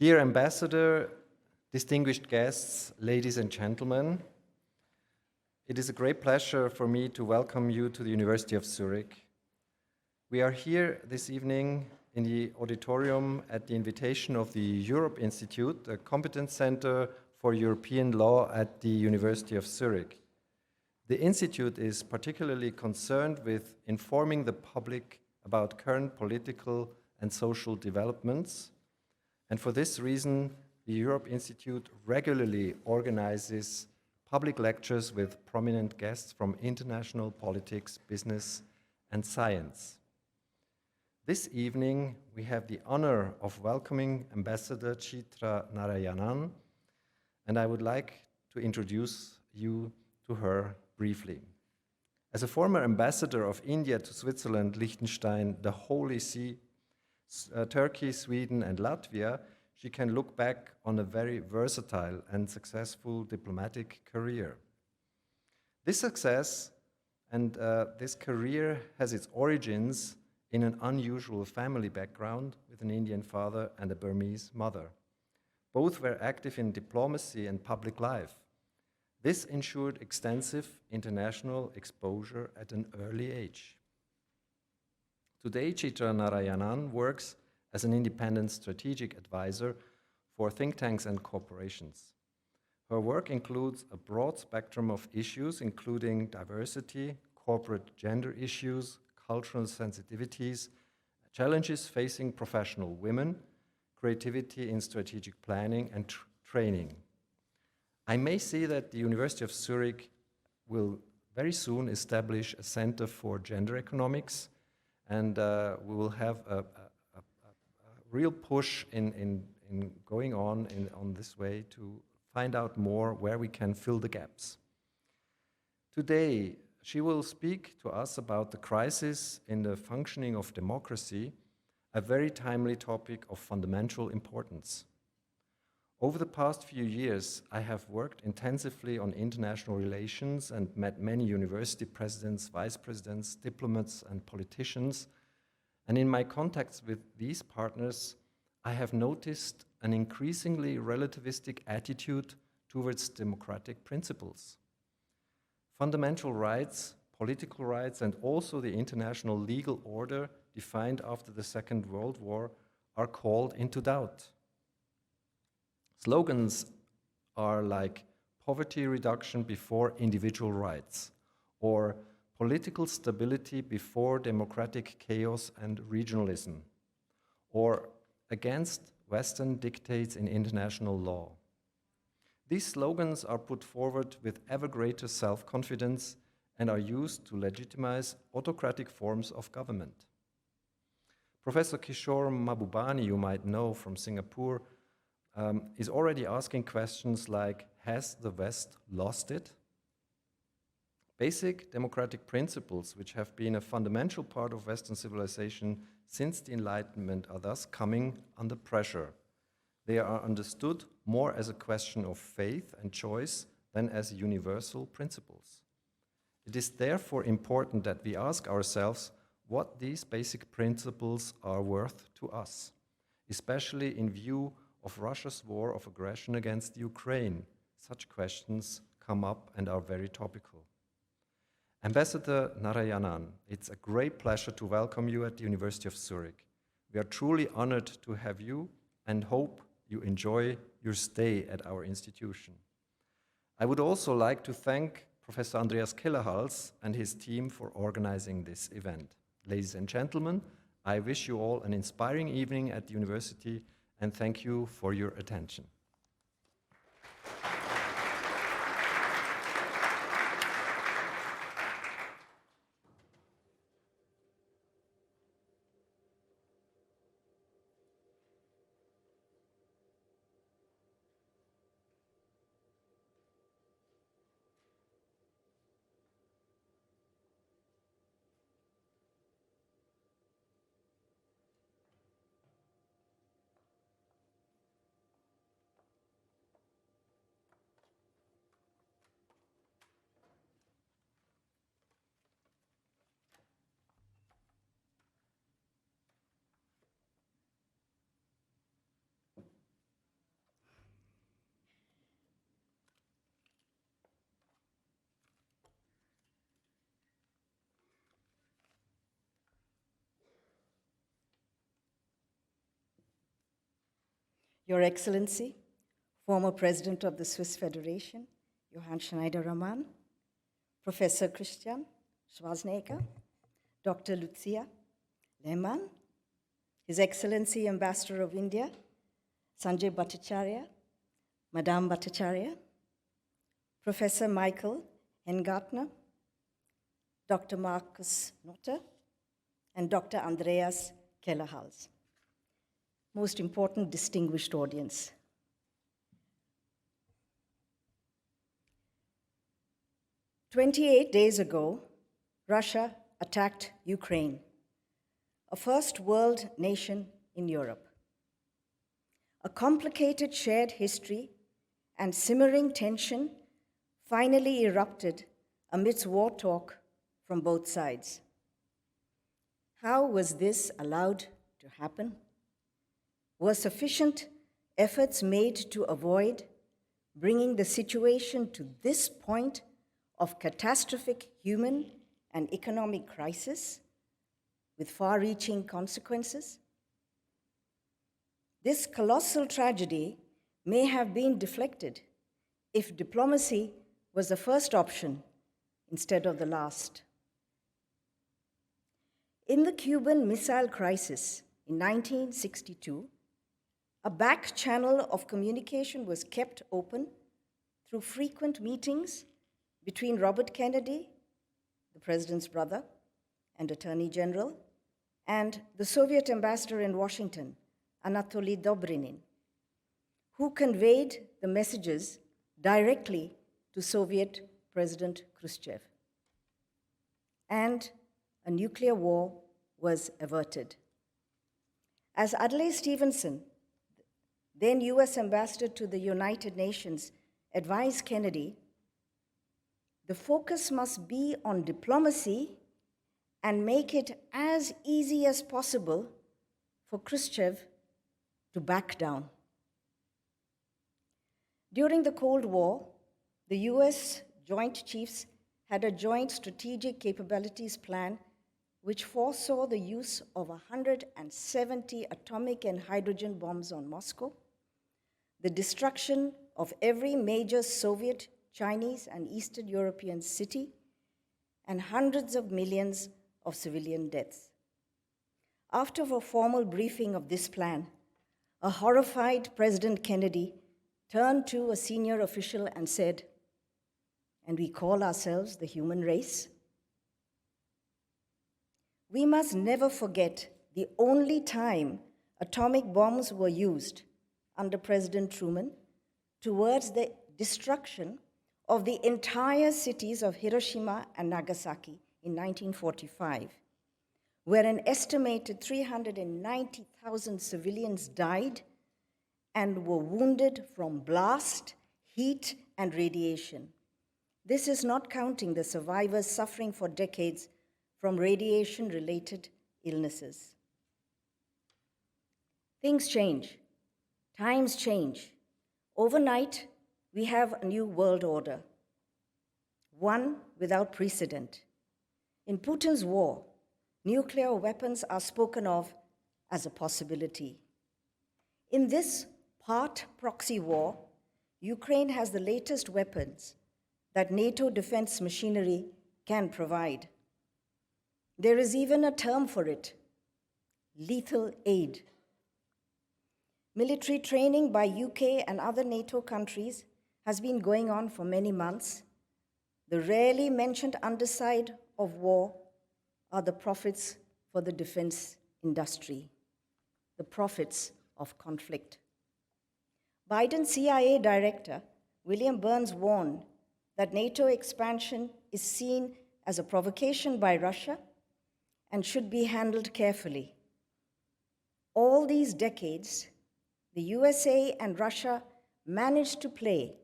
Dear Ambassador, distinguished guests, ladies and gentlemen, it is a great pleasure for me to welcome you to the University of Zurich. We are here this evening in the auditorium at the invitation of the Europe Institute, a competence center for European law at the University of Zurich. The Institute is particularly concerned with informing the public about current political and social developments, and for this reason, the Europe Institute regularly organizes public lectures with prominent guests from international politics, business, and science. This evening, we have the honor of welcoming Ambassador Chitra Narayanan, and I would like to introduce you to her briefly. As a former ambassador of India to Switzerland, Liechtenstein, the Holy See, Turkey, Sweden, and Latvia, she can look back on a very versatile and successful diplomatic career. This success and this career has its origins in an unusual family background with an Indian father and a Burmese mother. Both were active in diplomacy and public life. This ensured extensive international exposure at an early age. Today, Chitra Narayanan works as an independent strategic advisor for think tanks and corporations. Her work includes a broad spectrum of issues, including diversity, corporate gender issues, cultural sensitivities, challenges facing professional women, creativity in strategic planning and training. I may say that the University of Zurich will very soon establish a center for gender economics, and we will have a real push in going on this way to find out more where we can fill the gaps. Today, she will speak to us about the crisis in the functioning of democracy, a very timely topic of fundamental importance. Over the past few years, I have worked intensively on international relations and met many university presidents, vice presidents, diplomats, and politicians. And in my contacts with these partners, I have noticed an increasingly relativistic attitude towards democratic principles. Fundamental rights, political rights, and also the international legal order defined after the Second World War are called into doubt. Slogans are like poverty reduction before individual rights, or political stability before democratic chaos and regionalism, or against Western dictates in international law. These slogans are put forward with ever greater self-confidence and are used to legitimize autocratic forms of government. Professor Kishore Mahbubani, you might know from Singapore, is already asking questions like, has the West lost it? Basic democratic principles, which have been a fundamental part of Western civilization since the Enlightenment, are thus coming under pressure. They are understood more as a question of faith and choice than as universal principles. It is therefore important that we ask ourselves what these basic principles are worth to us, especially in view of Russia's war of aggression against Ukraine. Such questions come up and are very topical. Ambassador Narayanan, it's a great pleasure to welcome you at the University of Zurich. We are truly honored to have you and hope you enjoy your stay at our institution. I would also like to thank Professor Andreas Kellerhals and his team for organizing this event. Ladies and gentlemen, I wish you all an inspiring evening at the university and thank you for your attention. Your Excellency, former President of the Swiss Federation, Johann Schneider-Raman, Professor Christian Schwarzenegger, Dr. Lucia Lehmann, His Excellency Ambassador of India, Sanjay Bhattacharya, Madame Bhattacharya, Professor Michael Hengartner, Dr. Markus Notter, and Dr. Andreas Kellerhals. Most important distinguished audience. "28 days ago, Russia attacked Ukraine, a first world nation in Europe. A complicated shared history and simmering tension finally erupted amidst war talk from both sides. How was this allowed to happen? Were sufficient efforts made to avoid bringing the situation to this point of catastrophic human and economic crisis with far-reaching consequences? This colossal tragedy may have been deflected if diplomacy was the first option instead of the last. In the Cuban Missile Crisis in 1962, a back channel of communication was kept open through frequent meetings between Robert Kennedy, the president's brother and Attorney General, and the Soviet ambassador in Washington, Anatoly Dobrynin, who conveyed the messages directly to Soviet President Khrushchev. And a nuclear war was averted. As Adlai Stevenson, then US ambassador to the United Nations, advised Kennedy, the focus must be on diplomacy and make it as easy as possible for Khrushchev to back down. During the Cold War, the US Joint Chiefs had a joint strategic capabilities plan which foresaw the use of 170 atomic and hydrogen bombs on Moscow, the destruction of every major Soviet, Chinese, and Eastern European city, and hundreds of millions of civilian deaths. After a formal briefing of this plan, a horrified President Kennedy turned to a senior official and said, "And we call ourselves the human race?" We must never forget the only time atomic bombs were used under President Truman towards the destruction of the entire cities of Hiroshima and Nagasaki in 1945, where an estimated 390,000 civilians died and were wounded from blast, heat, and radiation. This is not counting the survivors suffering for decades from radiation-related illnesses. Things change. Times change. Overnight, we have a new world order, one without precedent. In Putin's war, nuclear weapons are spoken of as a possibility. In this part proxy war, Ukraine has the latest weapons that NATO defense machinery can provide. There is even a term for it, lethal aid. Military training by UK and other NATO countries has been going on for many months. The rarely mentioned underside of war are the profits for the defense industry, the profits of conflict. Biden's CIA director, William Burns, warned that NATO expansion is seen as a provocation by Russia and should be handled carefully. All these decades, the USA and Russia managed to play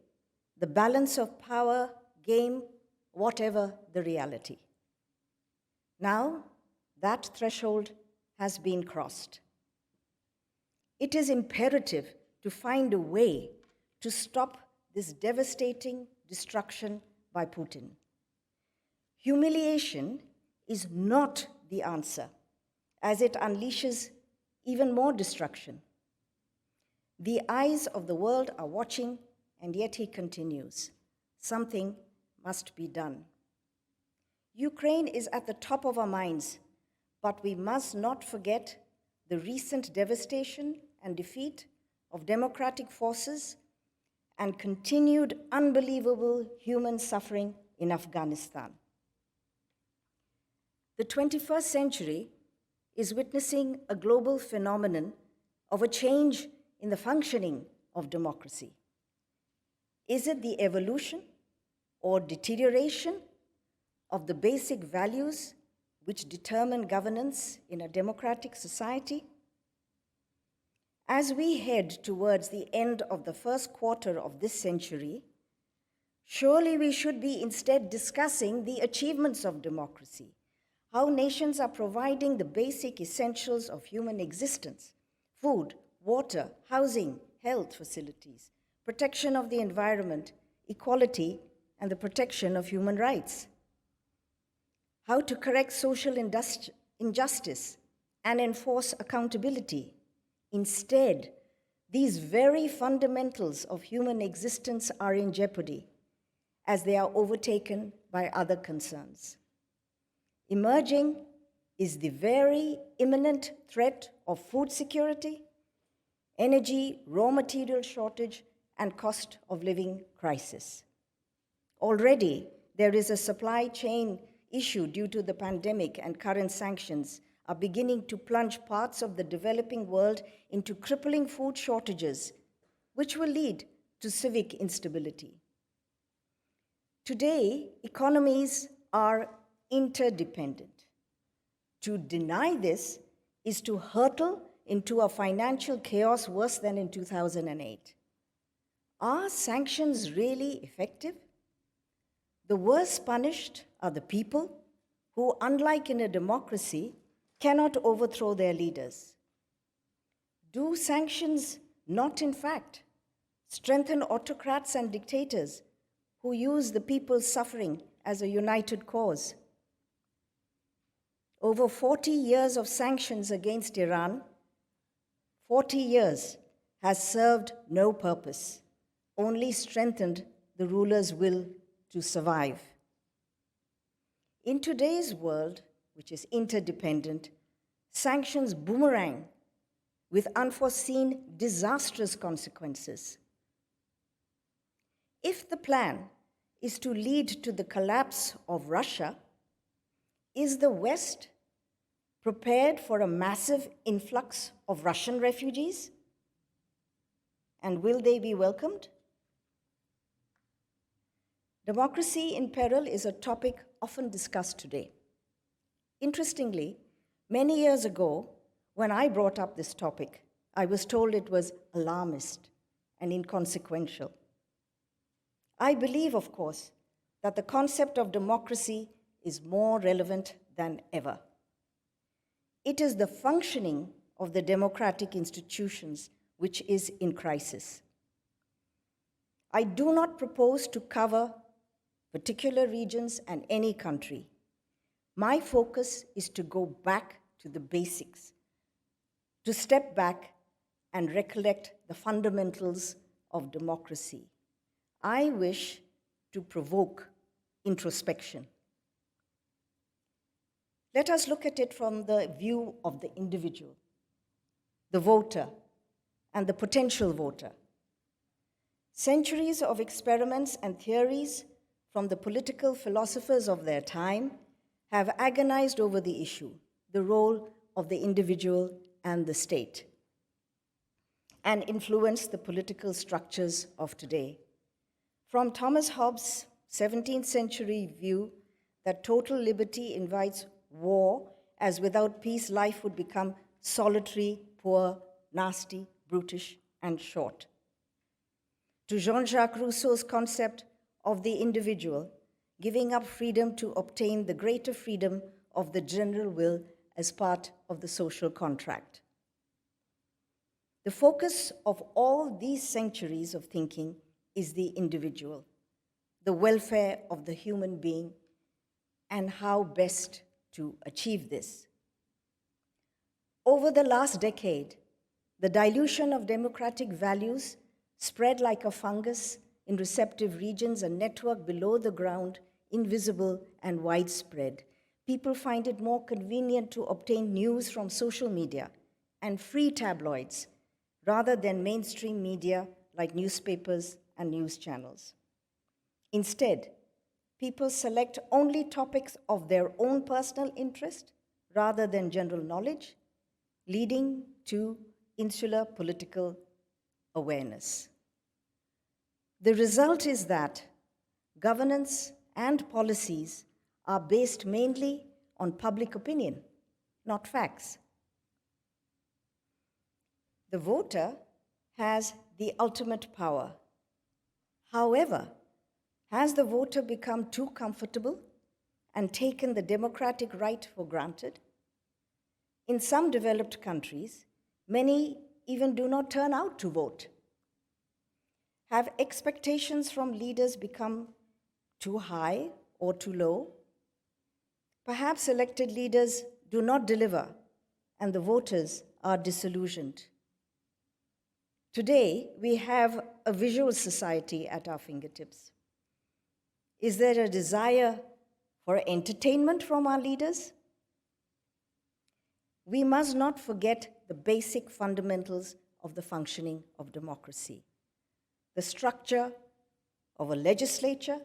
the balance of power game, whatever the reality. Now, that threshold has been crossed. It is imperative to find a way to stop this devastating destruction by Putin. Humiliation is not the answer, as it unleashes even more destruction. The eyes of the world are watching, and yet he continues, something must be done. Ukraine is at the top of our minds, but we must not forget the recent devastation and defeat of democratic forces and continued unbelievable human suffering in Afghanistan. The 21st century is witnessing a global phenomenon of a change in the functioning of democracy. Is it the evolution or deterioration of the basic values which determine governance in a democratic society? As we head towards the end of the first quarter of this century, surely we should be instead discussing the achievements of democracy, how nations are providing the basic essentials of human existence: food, water, housing, health facilities, protection of the environment, equality, and the protection of human rights. How to correct social injustice and enforce accountability. Instead, these very fundamentals of human existence are in jeopardy as they are overtaken by other concerns. Emerging is the very imminent threat of food security, energy, raw material shortage, and cost of living crisis. Already, there is a supply chain issue due to the pandemic, and current sanctions are beginning to plunge parts of the developing world into crippling food shortages, which will lead to civic instability. Today, economies are interdependent. To deny this is to hurtle into a financial chaos worse than in 2008. Are sanctions really effective? The worst punished are the people who, unlike in a democracy, cannot overthrow their leaders. Do sanctions not, in fact, strengthen autocrats and dictators who use the people's suffering as a united cause? Over 40 years of sanctions against Iran, 40 years, has served no purpose, only strengthened the ruler's will to survive. In today's world, which is interdependent, sanctions boomerang with unforeseen disastrous consequences. If the plan is to lead to the collapse of Russia, is the West prepared for a massive influx of Russian refugees? And will they be welcomed? Democracy in peril is a topic often discussed today. Interestingly, many years ago, when I brought up this topic, I was told it was alarmist and inconsequential. I believe, of course, that the concept of democracy is more relevant than ever. It is the functioning of the democratic institutions which is in crisis. I do not propose to cover particular regions and any country. My focus is to go back to the basics, to step back and recollect the fundamentals of democracy. I wish to provoke introspection. Let us look at it from the view of the individual, the voter, and the potential voter. Centuries of experiments and theories from the political philosophers of their time have agonized over the issue, the role of the individual and the state, and influenced the political structures of today. From Thomas Hobbes' 17th century view that total liberty invites war, as without peace life would become solitary, poor, nasty, brutish, and short, to Jean-Jacques Rousseau's concept of the individual, giving up freedom to obtain the greater freedom of the general will as part of the social contract. The focus of all these centuries of thinking is the individual, the welfare of the human being, and how best to achieve this. Over the last decade, The dilution of democratic values spread like a fungus in receptive regions, a network below the ground, invisible and widespread. People find it more convenient to obtain news from social media and free tabloids rather than mainstream media like newspapers and news channels. Instead, people select only topics of their own personal interest rather than general knowledge, leading to insular political awareness. The result is that governance and policies are based mainly on public opinion, not facts. The voter has the ultimate power. However, has the voter become too comfortable and taken the democratic right for granted? In some developed countries, many even do not turn out to vote. Have expectations from leaders become too high or too low? Perhaps elected leaders do not deliver, and the voters are disillusioned. Today, we have a visual society at our fingertips. Is there a desire for entertainment from our leaders? We must not forget the basic fundamentals of the functioning of democracy: the structure of a legislature,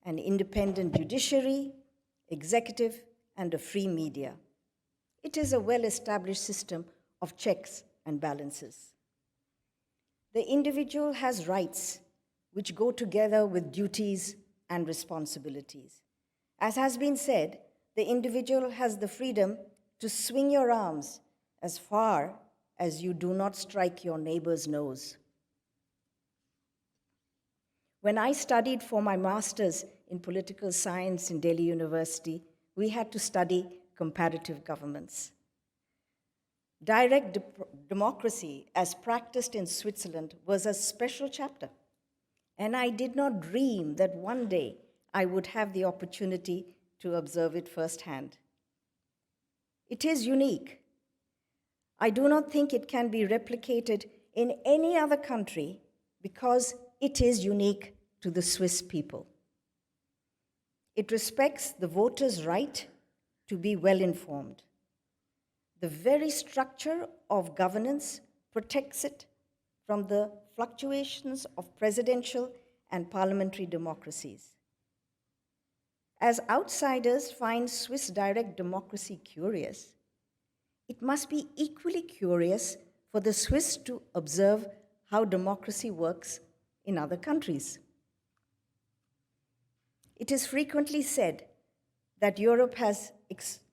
an independent judiciary, executive, and a free media. It is a well-established system of checks and balances. The individual has rights which go together with duties and responsibilities. As has been said, the individual has the freedom to swing your arms as far as you do not strike your neighbor's nose. When I studied for my master's in political science in Delhi University, we had to study comparative governments. Direct democracy, as practiced in Switzerland, was a special chapter, and I did not dream that one day I would have the opportunity to observe it firsthand. It is unique. I do not think it can be replicated in any other country because it is unique to the Swiss people. It respects the voter's right to be well informed. The very structure of governance protects it from the fluctuations of presidential and parliamentary democracies. As outsiders find Swiss direct democracy curious, it must be equally curious for the Swiss to observe how democracy works in other countries. It is frequently said that Europe has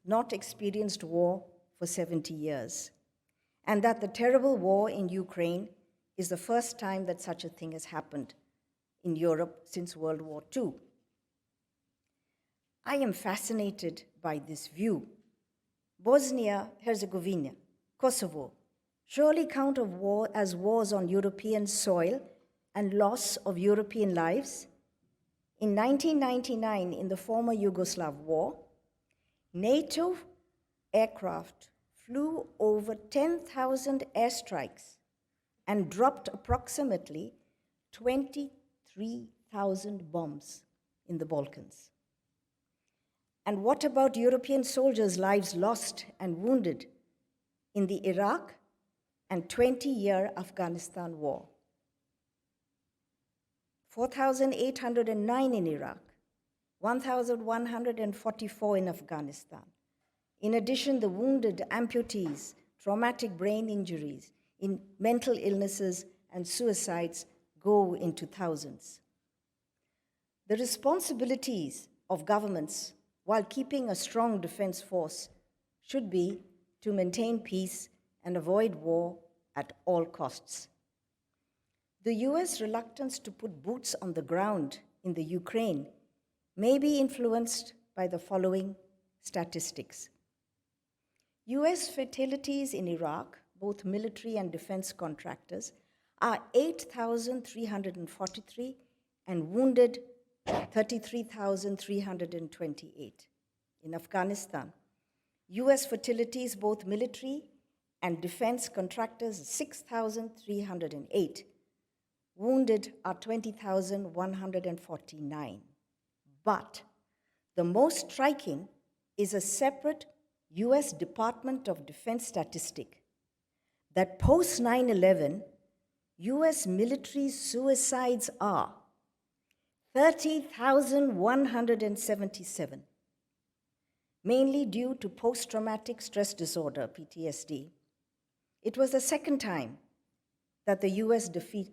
not experienced war for 70 years, and that the terrible war in Ukraine is the first time that such a thing has happened in Europe since World War II. I am fascinated by this view. Bosnia-Herzegovina, Kosovo, surely count of war as wars on European soil and loss of European lives? In 1999, in the former Yugoslav war, NATO aircraft flew over 10,000 airstrikes and dropped approximately 23,000 bombs in the Balkans. And what about European soldiers' lives lost and wounded in the Iraq and 20-year Afghanistan war? 4,809 in Iraq, 1,144 in Afghanistan. In addition, the wounded, amputees, traumatic brain injuries, in mental illnesses, and suicides go into thousands. The responsibilities of governments, while keeping a strong defense force, should be to maintain peace and avoid war at all costs. The US reluctance to put boots on the ground in the Ukraine may be influenced by the following statistics. US fatalities in Iraq, both military and defense contractors, are 8,343 and wounded 33,328. In Afghanistan, US fatalities, both military and defense contractors 6,308. Wounded are 20,149. But the most striking is a separate US Department of Defense statistic that post 9/11, US military suicides are 30,177, mainly due to post-traumatic stress disorder, PTSD. It was the second time that the US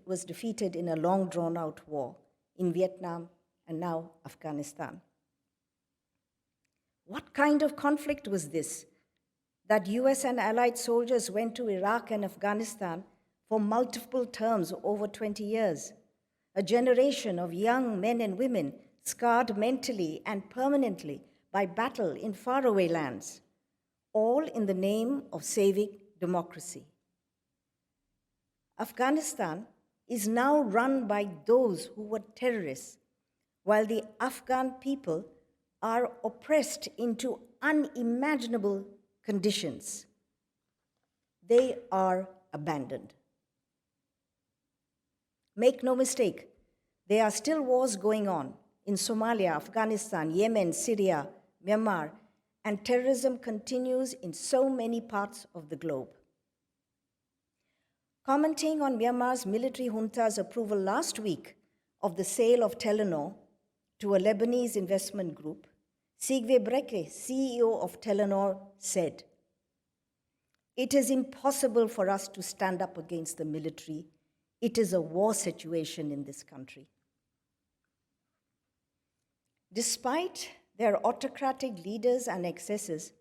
was defeated in a long drawn-out war in Vietnam and now Afghanistan. What kind of conflict was this that US and allied soldiers went to Iraq and Afghanistan for multiple terms over 20 years? A generation of young men and women scarred mentally and permanently by battle in faraway lands, all in the name of saving democracy. Afghanistan is now run by those who were terrorists, while the Afghan people are oppressed into unimaginable conditions. They are abandoned. Make no mistake, there are still wars going on in Somalia, Afghanistan, Yemen, Syria, Myanmar, and terrorism continues in so many parts of the globe. Commenting on Myanmar's military junta's approval last week of the sale of Telenor to a Lebanese investment group, Sigve Brekke, CEO of Telenor, said, "It is impossible for us to stand up against the military. It is a war situation in this country." Despite their autocratic leaders and excesses,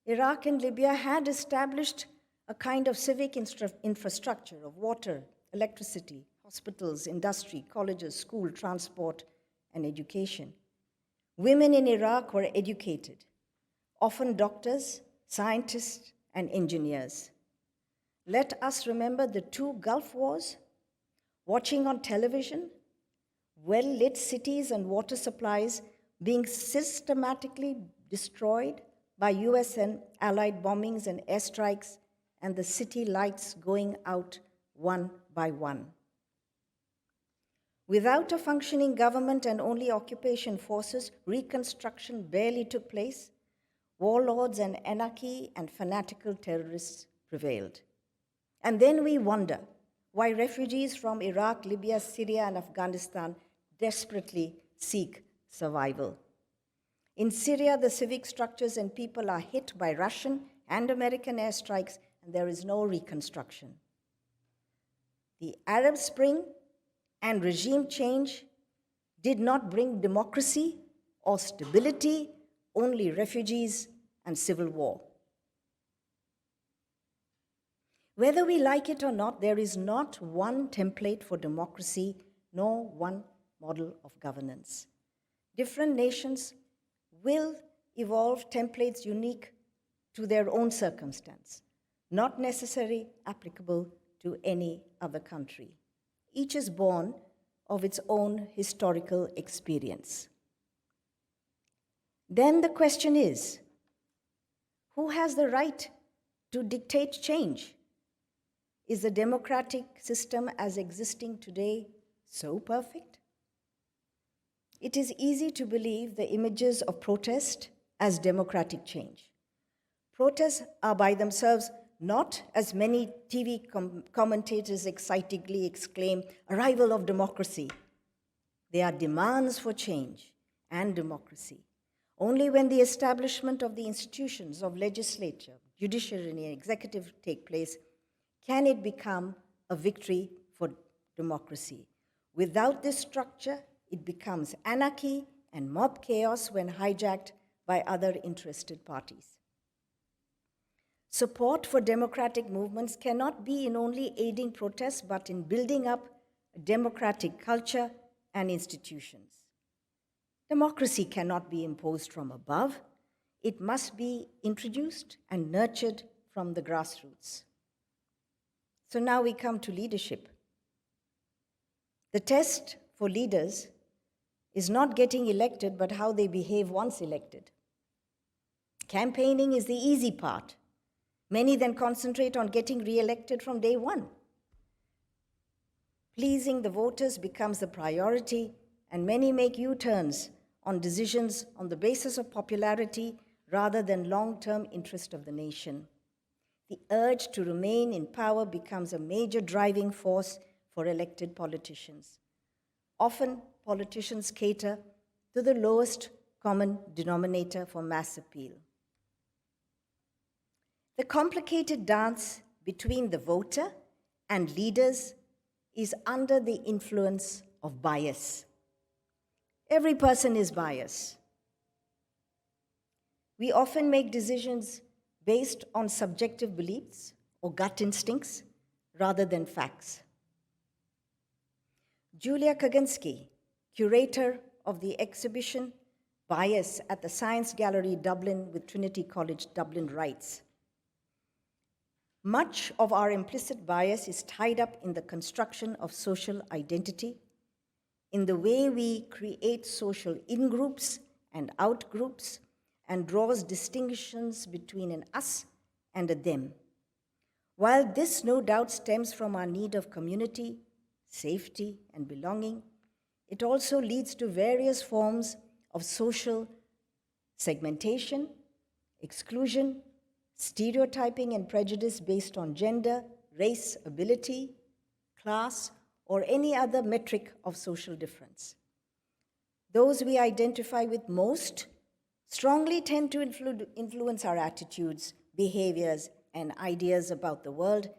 Iraq and Libya had established a kind of civic infrastructure of water, electricity, hospitals, industry, colleges, school, transport, and education. Women in Iraq were educated, often doctors, scientists, and engineers. Let us remember the two Gulf Wars, watching on television, well-lit cities and water supplies being systematically destroyed by US and allied bombings and airstrikes, and the city lights going out one by one. Without a functioning government and only occupation forces, reconstruction barely took place. Warlords and anarchy and fanatical terrorists prevailed. And then we wonder why refugees from Iraq, Libya, Syria, and Afghanistan desperately seek survival. In Syria, the civic structures and people are hit by Russian and American airstrikes, and there is no reconstruction. The Arab Spring and regime change did not bring democracy or stability, only refugees and civil war. Whether we like it or not, there is not one template for democracy, nor one model of governance. Different nations will evolve templates unique to their own circumstance, not necessarily applicable to any other country. Each is born of its own historical experience. Then the question is, who has the right to dictate change? Is the democratic system as existing today so perfect? It is easy to believe the images of protest as democratic change. Protests are by themselves not, as many TV commentators excitingly exclaim, arrival of democracy. They are demands for change and democracy. Only when the establishment of the institutions of legislature, judiciary, and executive take place can it become a victory for democracy. Without this structure, it becomes anarchy and mob chaos when hijacked by other interested parties. Support for democratic movements cannot be in only aiding protests, but in building up a democratic culture and institutions. Democracy cannot be imposed from above. It must be introduced and nurtured from the grassroots. So now we come to leadership. The test for leaders is not getting elected, but how they behave once elected. Campaigning is the easy part. Many then concentrate on getting re-elected from day one. Pleasing the voters becomes the priority, and many make U-turns on decisions on the basis of popularity rather than long-term interest of the nation. The urge to remain in power becomes a major driving force for elected politicians. Often, politicians cater to the lowest common denominator for mass appeal. The complicated dance between the voter and leaders is under the influence of bias. Every person is biased. We often make decisions based on subjective beliefs or gut instincts rather than facts. Julia Kaganski, curator of the exhibition Bias at the Science Gallery, Dublin, with Trinity College, Dublin, writes, "Much of our implicit bias is tied up in the construction of social identity, in the way we create social in-groups and out-groups, and draws distinctions between an us and a them. While this no doubt stems from our need of community, safety, and belonging, it also leads to various forms of social segmentation, exclusion, stereotyping, and prejudice based on gender, race, ability, class, or any other metric of social difference. Those we identify with most strongly tend to influence our attitudes, behaviors, and ideas about the world,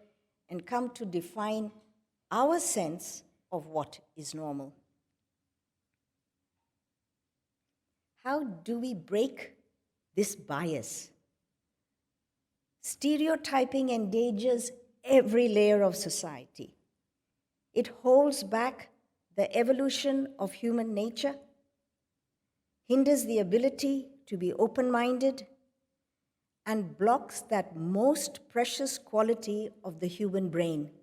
and come to define our sense of what is normal." How do we break this bias? Stereotyping endangers every layer of society. It holds back the evolution of human nature, hinders the ability to be open-minded, and blocks that most precious quality of the human brain,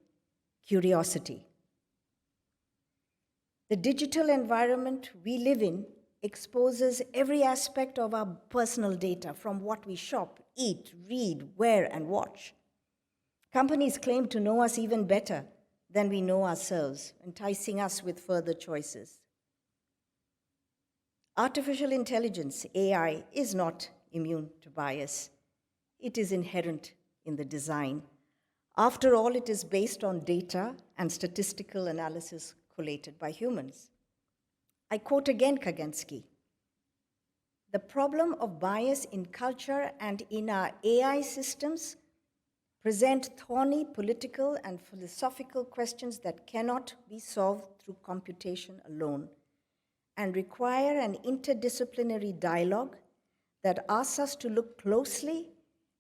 curiosity. The digital environment we live in exposes every aspect of our personal data, from what we shop, eat, read, wear, and watch. Companies claim to know us even better than we know ourselves, enticing us with further choices. Artificial intelligence, AI, is not immune to bias. It is inherent in the design. After all, it is based on data and statistical analysis collated by humans. I quote again Kaganski, "The problem of bias in culture and in our AI systems present thorny political and philosophical questions that cannot be solved through computation alone, and require an interdisciplinary dialogue that asks us to look closely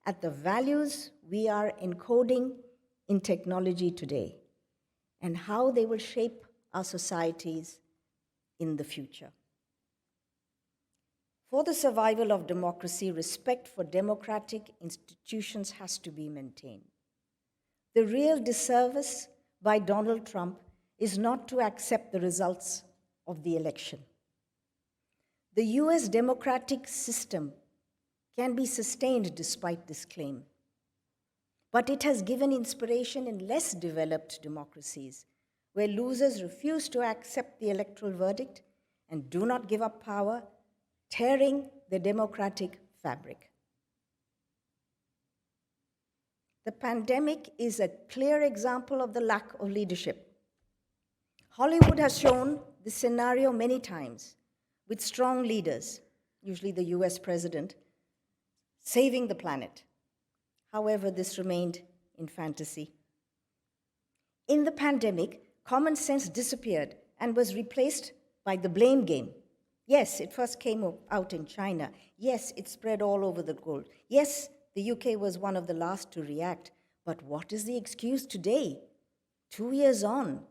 at the values we are encoding in technology today and how they will shape our societies in the future." For the survival of democracy, respect for democratic institutions has to be maintained. The real disservice by Donald Trump is not to accept the results of the election. The US democratic system can be sustained despite this claim, but it has given inspiration in less developed democracies, where losers refuse to accept the electoral verdict and do not give up power, tearing the democratic fabric. The pandemic is a clear example of the lack of leadership. Hollywood has shown this scenario many times, with strong leaders, usually the US president, saving the planet. However, this remained in fantasy. In the pandemic, common sense disappeared and was replaced by the blame game. Yes, it first came out in China. Yes, it spread all over the world. Yes, the UK was one of the last to react. But what is the excuse today? 2 years on.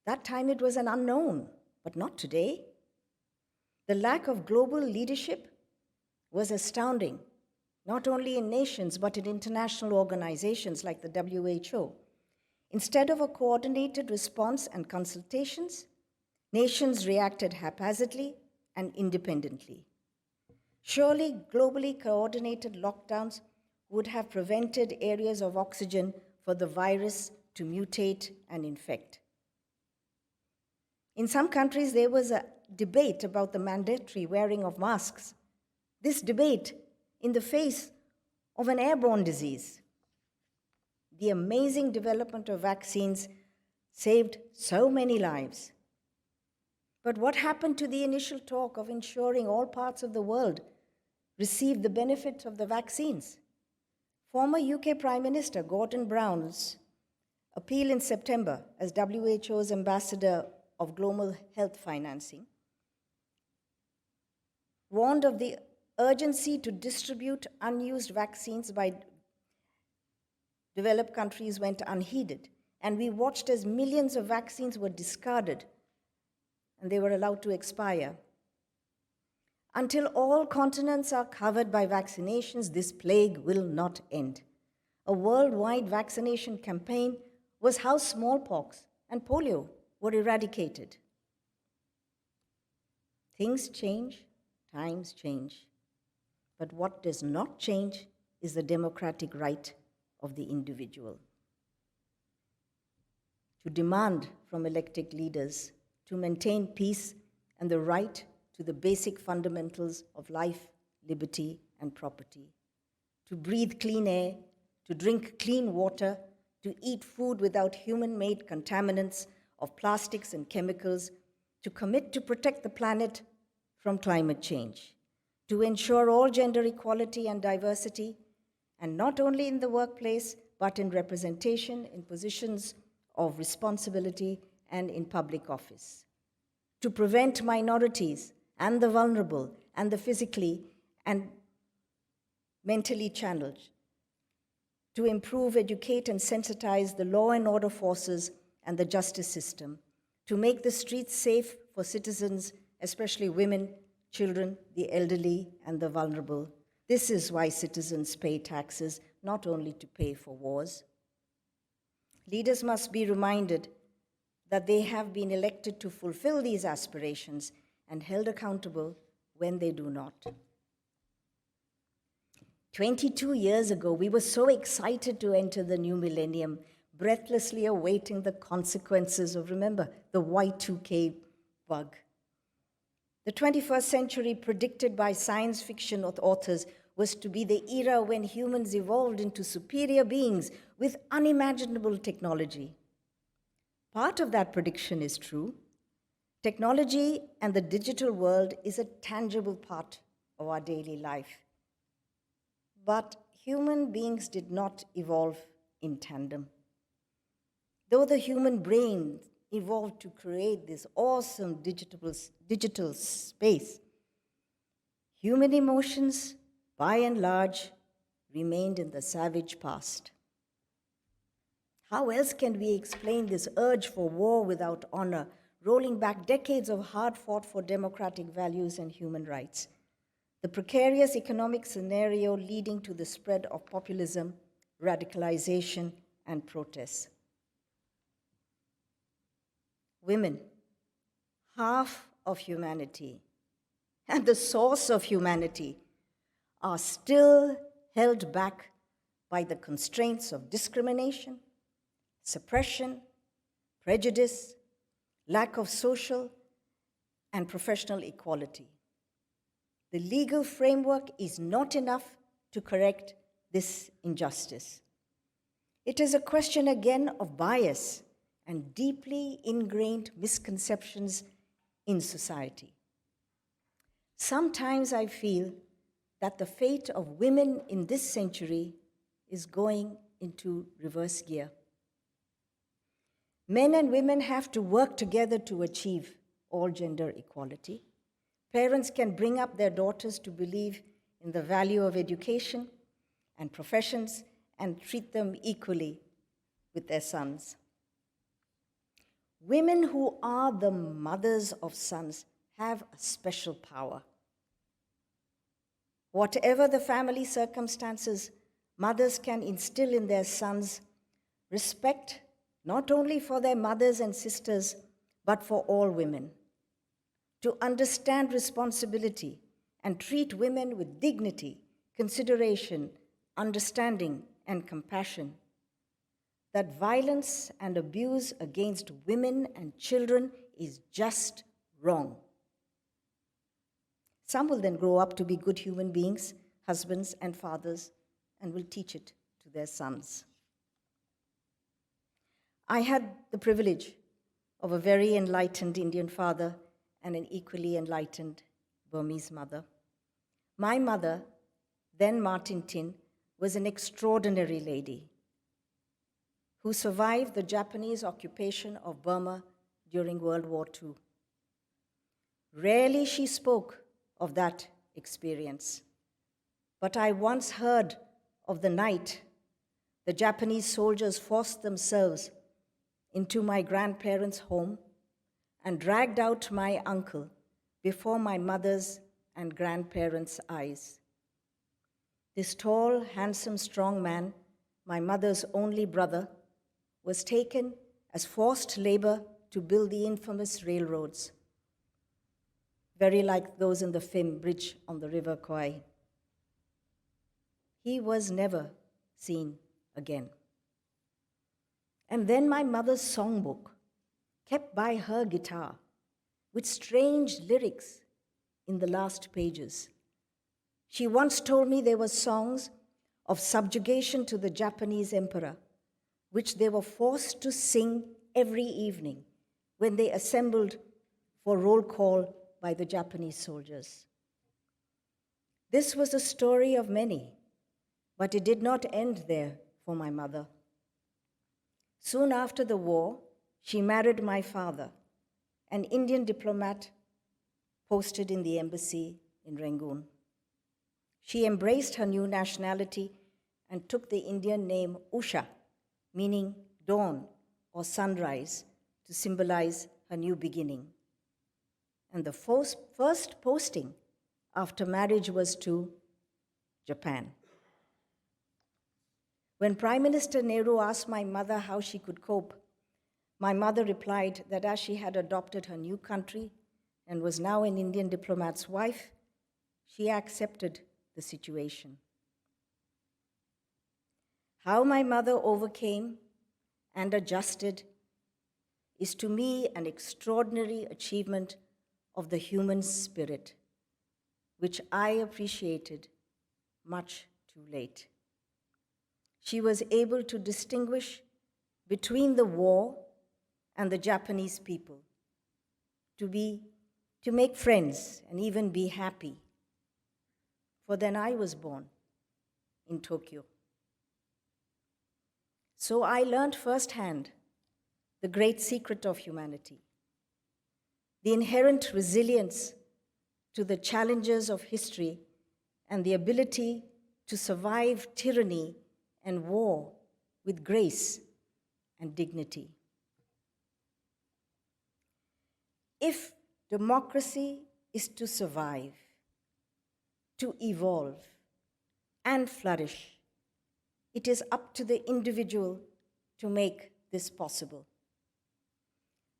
That time it was an unknown, but not today. The lack of global leadership was astounding, not only in nations, but in international organizations like the WHO. Instead of a coordinated response and consultations, nations reacted haphazardly and independently. Surely, globally coordinated lockdowns would have prevented areas of oxygen for the virus to mutate and infect. In some countries, there was a debate about the mandatory wearing of masks. This debate in the face of an airborne disease. The amazing development of vaccines saved so many lives. But what happened to the initial talk of ensuring all parts of the world received the benefit of the vaccines? Former UK Prime Minister Gordon Brown's appeal in September as WHO's ambassador of global health financing warned of the urgency to distribute unused vaccines by developed countries went unheeded, and we watched as millions of vaccines were discarded and they were allowed to expire. Until all continents are covered by vaccinations, this plague will not end. A worldwide vaccination campaign was how smallpox and polio were eradicated. Things change, times change. But what does not change is the democratic right of the individual to demand from elected leaders to maintain peace and the right to the basic fundamentals of life, liberty, and property, to breathe clean air, to drink clean water, to eat food without human-made contaminants of plastics and chemicals, to commit to protect the planet from climate change, to ensure all gender equality and diversity, and not only in the workplace, but in representation in positions of responsibility and in public office, to prevent minorities and the vulnerable and the physically and mentally challenged, to improve, educate, and sensitize the law and order forces and the justice system, to make the streets safe for citizens, especially women, children, the elderly, and the vulnerable. This is why citizens pay taxes, not only to pay for wars. Leaders must be reminded that they have been elected to fulfill these aspirations and held accountable when they do not. 22 years ago, we were so excited to enter the new millennium, breathlessly awaiting the consequences of, remember, the Y2K bug. The 21st century, predicted by science fiction authors, was to be the era when humans evolved into superior beings with unimaginable technology. Part of that prediction is true. Technology and the digital world is a tangible part of our daily life. But human beings did not evolve in tandem. Though the human brain evolved to create this awesome digital space, human emotions, by and large, remained in the savage past. How else can we explain this urge for war without honor, rolling back decades of hard-fought for democratic values and human rights? The precarious economic scenario leading to the spread of populism, radicalization, and protests. Women, half of humanity and the source of humanity, are still held back by the constraints of discrimination, suppression, prejudice, lack of social and professional equality. The legal framework is not enough to correct this injustice. It is a question again of bias and deeply ingrained misconceptions in society. Sometimes I feel that the fate of women in this century is going into reverse gear. Men and women have to work together to achieve all gender equality. Parents can bring up their daughters to believe in the value of education and professions and treat them equally with their sons. Women who are the mothers of sons have a special power. Whatever the family circumstances, mothers can instill in their sons respect not only for their mothers and sisters, but for all women. To understand responsibility and treat women with dignity, consideration, understanding, and compassion, that violence and abuse against women and children is just wrong. Some will then grow up to be good human beings, husbands and fathers, and will teach it to their sons. I had the privilege of a very enlightened Indian father and an equally enlightened Burmese mother. My mother, then Martin Tin, was an extraordinary lady who survived the Japanese occupation of Burma during World War II. Rarely she spoke of that experience, but I once heard of the night the Japanese soldiers forced themselves into my grandparents' home and dragged out my uncle before my mother's and grandparents' eyes. This tall, handsome, strong man, my mother's only brother, was taken as forced labor to build the infamous railroads, very like those in the Fim Bridge on the River Kwai. He was never seen again. And then my mother's songbook, kept by her guitar, with strange lyrics in the last pages. She once told me there were songs of subjugation to the Japanese emperor, which they were forced to sing every evening when they assembled for roll call by the Japanese soldiers. This was the story of many, but it did not end there for my mother. Soon after the war, she married my father, an Indian diplomat posted in the embassy in Rangoon. She embraced her new nationality and took the Indian name Usha, meaning dawn or sunrise, to symbolize her new beginning. And the first posting after marriage was to Japan. When Prime Minister Nehru asked my mother how she could cope, my mother replied that as she had adopted her new country and was now an Indian diplomat's wife, she accepted the situation. How my mother overcame and adjusted is to me an extraordinary achievement of the human spirit, which I appreciated much too late. She was able to distinguish between the war and the Japanese people, to make friends and even be happy. For then I was born in Tokyo. So I learned firsthand the great secret of humanity, the inherent resilience to the challenges of history and the ability to survive tyranny and war with grace and dignity. If democracy is to survive, to evolve, and flourish, it is up to the individual to make this possible.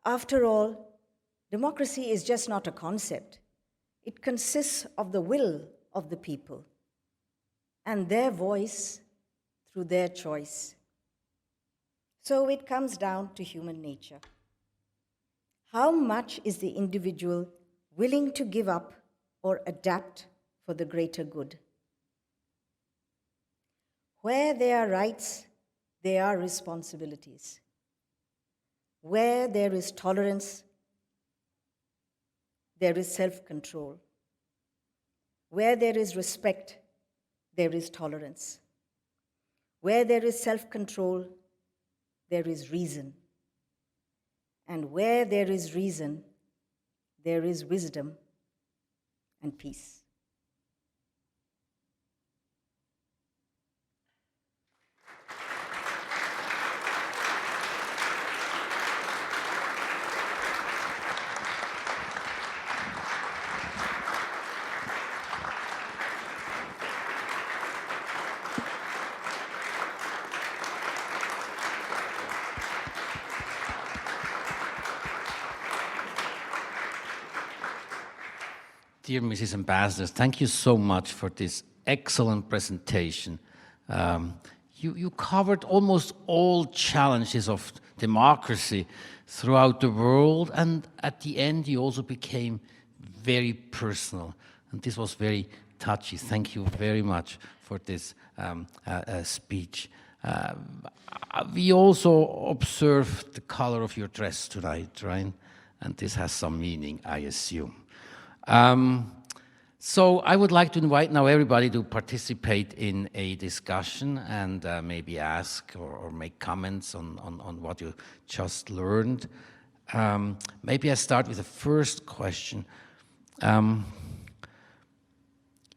After all, democracy is just not a concept. It consists of the will of the people and their voice through their choice. So it comes down to human nature. How much is the individual willing to give up or adapt for the greater good? Where there are rights, there are responsibilities. Where there is tolerance, there is self-control. Where there is respect, there is tolerance. Where there is self-control, there is reason. And where there is reason, there is wisdom and peace. Dear Mrs. Ambassador, thank you so much for this excellent presentation. You covered almost all challenges of democracy throughout the world, and at the end you also became very personal, and this was very touchy. Thank you very much for this speech. We also observed the color of your dress tonight, right? And this has some meaning, I assume. So I would like to invite now everybody to participate in a discussion and maybe ask or make comments on what you just learned. Maybe I start with the first question.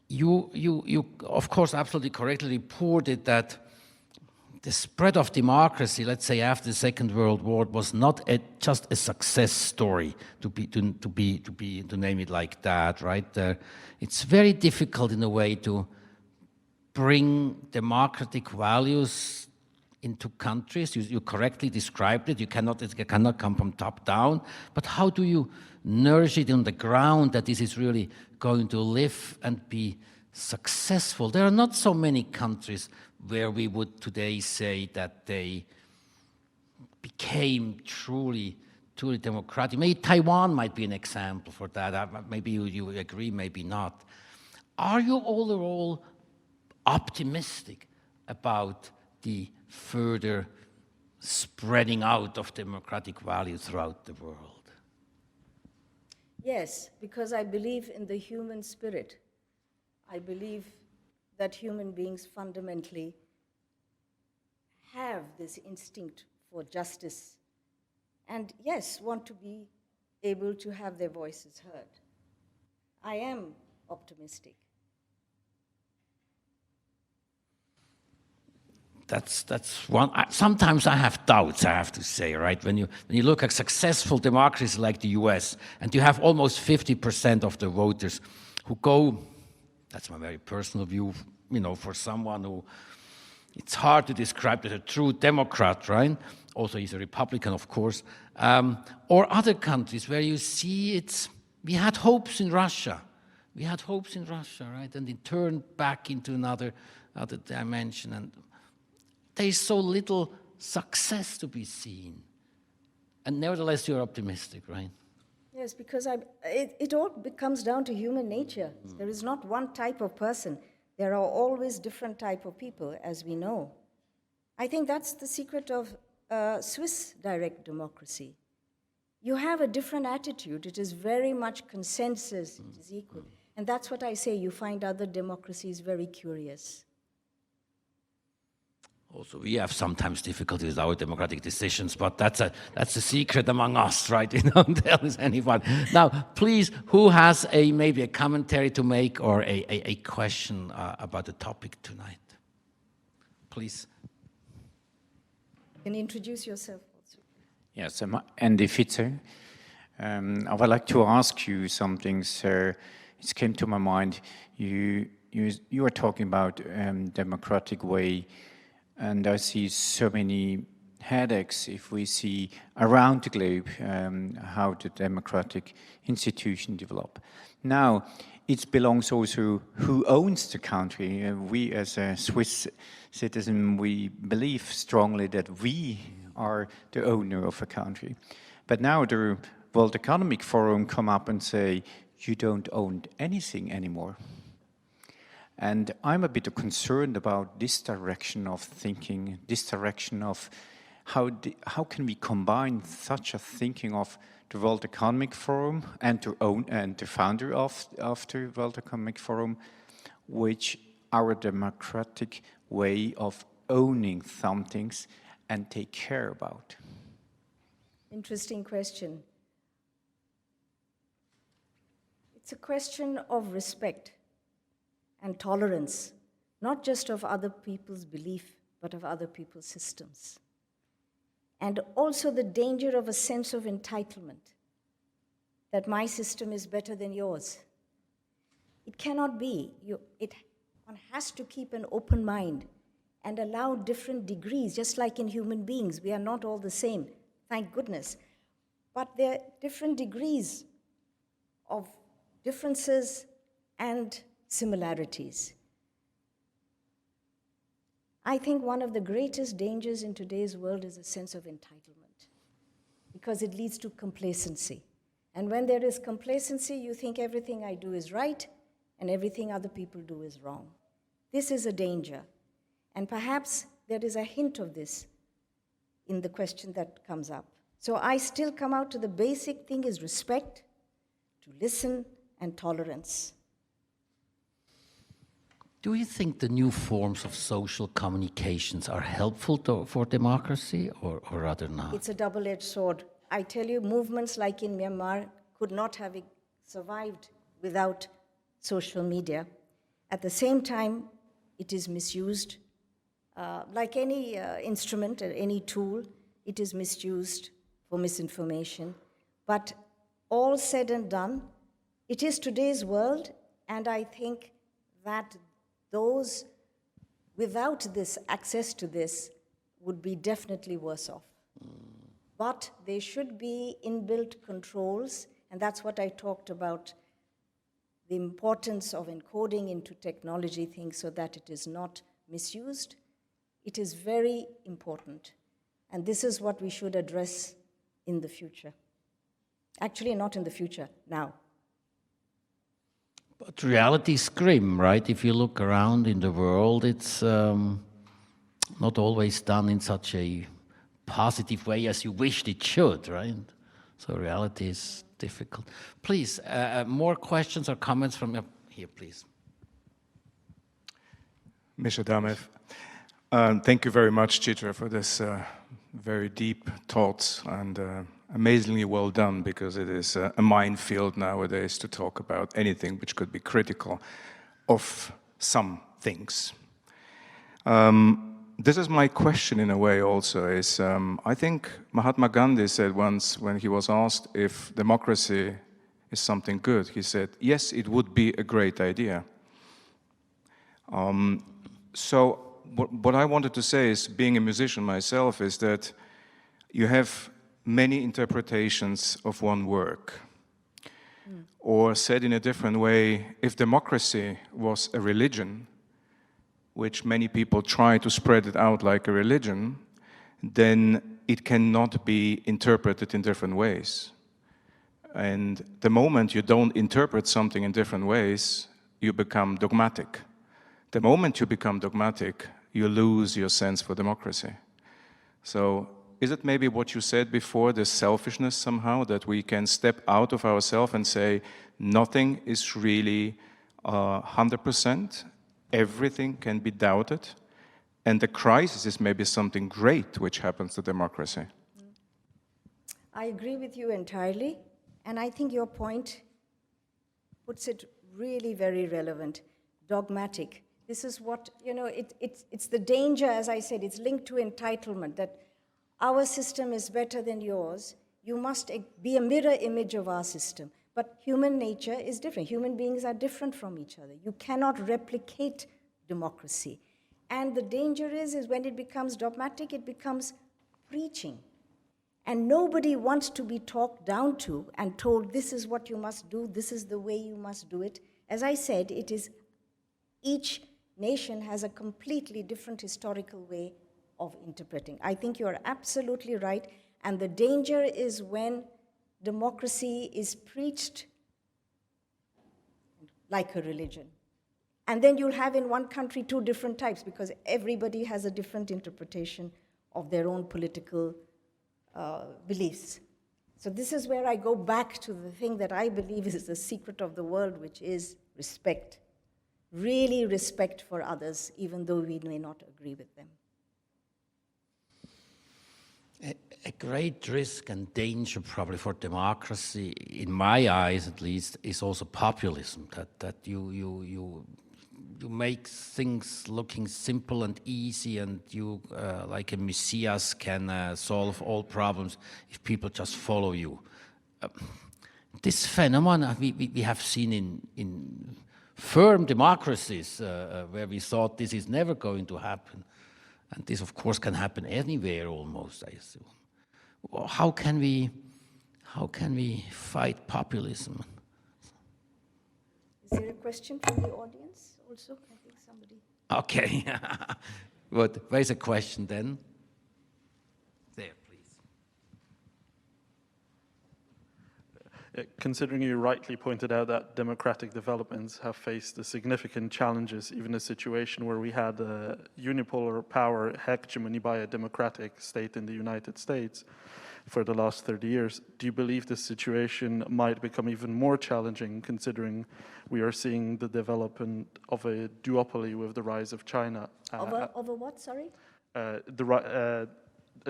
You of course absolutely correctly reported that the spread of democracy, let's say after the Second World War, was not just a success story, to name it like that, right? It's very difficult in a way to bring democratic values into countries. You correctly described it. It cannot come from top down. But how do you nourish it on the ground that this is really going to live and be successful? There are not so many countries where we would today say that they became truly democratic. Maybe Taiwan might be an example for that. Maybe you agree, maybe not. Are you overall optimistic about the further spreading out of democratic values throughout the world? Yes, because I believe in the human spirit. I believe that human beings fundamentally have this instinct for justice and, yes, want to be able to have their voices heard. I am optimistic. That's one. Sometimes I have doubts, I have to say, right? When you look at successful democracies like the US, and you have almost 50% of the voters who go, that's my very personal view, for someone who, it's hard to describe as a true Democrat, right? Also, he's a Republican, of course. Or other countries where you see we had hopes in Russia. We had hopes in Russia, right? And it turned back into another dimension. And there's so little success to be seen. And nevertheless, you're optimistic, right? Yes, because it all comes down to human nature. There is not one type of person. There are always different type of people, as we know. I think that's the secret of Swiss direct democracy. You have a different attitude. It is very much consensus. It is equal. And that's what I say. You find other democracies very curious. Also, we have sometimes difficulties with our democratic decisions, but that's a secret among us, right? You don't tell this anyone. Now, please, who has maybe a commentary to make or a question about the topic tonight? Please. Can you introduce yourself also? Yes, I'm Andy Fitzer. I would like to ask you something, sir. It came to my mind. You are talking about democratic way. And I see so many headaches if we see around the globe how the democratic institution develop. Now, it belongs also who owns the country. We as a Swiss citizen, we believe strongly that we are the owner of a country. But now the World Economic Forum come up and say, you don't own anything anymore. And I'm a bit concerned about this direction of thinking, this direction of how can we combine such a thinking of the World Economic Forum and the founder of the World Economic Forum, which our democratic way of owning some things and take care about. Interesting question. It's a question of respect and tolerance, not just of other people's belief, but of other people's systems. And also the danger of a sense of entitlement, that my system is better than yours. It cannot be. One has to keep an open mind and allow different degrees, just like in human beings. We are not all the same, thank goodness. But there are different degrees of differences and similarities. I think one of the greatest dangers in today's world is a sense of entitlement, because it leads to complacency. And when there is complacency, you think everything I do is right and everything other people do is wrong. This is a danger. And perhaps there is a hint of this in the question that comes up. So I still come out to the basic thing is respect, to listen, and tolerance. Do you think the new forms of social communications are helpful for democracy, or rather not? It's a double-edged sword. I tell you, movements like in Myanmar could not have survived without social media. At the same time, it is misused. Like any instrument or any tool, it is misused for misinformation. But all said and done, it is today's world, and I think that those without this access to this would be definitely worse off. But there should be inbuilt controls, and that's what I talked about, the importance of encoding into technology things so that it is not misused. It is very important, and this is what we should address in the future. Actually, not in the future, now. But reality is grim, right? If you look around in the world, it's not always done in such a positive way as you wished it should, right? So reality is difficult. Please, more questions or comments from here, please. Misha Damev. Thank you very much, Chitra, for this very deep thoughts and amazingly well done, because it is a minefield nowadays to talk about anything which could be critical of some things. This is my question in a way also, is I think Mahatma Gandhi said once when he was asked if democracy is something good, he said, yes, it would be a great idea. So what I wanted to say is, being a musician myself, is that you have many interpretations of one work. Or said in a different way, if democracy was a religion, which many people try to spread it out like a religion, then it cannot be interpreted in different ways. And the moment you don't interpret something in different ways, you become dogmatic. The moment you become dogmatic, you lose your sense for democracy. So is it maybe what you said before, the selfishness somehow, that we can step out of ourselves and say, nothing is really 100%, everything can be doubted, and the crisis is maybe something great which happens to democracy? I agree with you entirely, and I think your point puts it really very relevant, dogmatic. This is what, it's the danger, as I said, it's linked to entitlement, that our system is better than yours. You must be a mirror image of our system. But human nature is different. Human beings are different from each other. You cannot replicate democracy. And the danger is when it becomes dogmatic, it becomes preaching. And nobody wants to be talked down to and told, this is what you must do, this is the way you must do it. As I said, it is each nation has a completely different historical way of interpreting. I think you're absolutely right, and the danger is when democracy is preached like a religion. And then you'll have in one country two different types, because everybody has a different interpretation of their own political beliefs. So this is where I go back to the thing that I believe is the secret of the world, which is respect. Really respect for others, even though we may not agree with them. A great risk and danger probably for democracy, in my eyes at least, is also populism, that you make things looking simple and easy, and you, like a messias, can solve all problems if people just follow you. This phenomenon we have seen in firm democracies where we thought this is never going to happen. And this, of course, can happen anywhere almost, I assume. How can we fight populism? Is there a question from the audience also? I think somebody. Okay. Good. Where's a question then? There, please. Considering you rightly pointed out that democratic developments have faced significant challenges, even a situation where we had a unipolar power hegemony by a democratic state in the United States for the last 30 years, do you believe this situation might become even more challenging, considering we are seeing the development of a duopoly with the rise of China? Of a what, sorry? A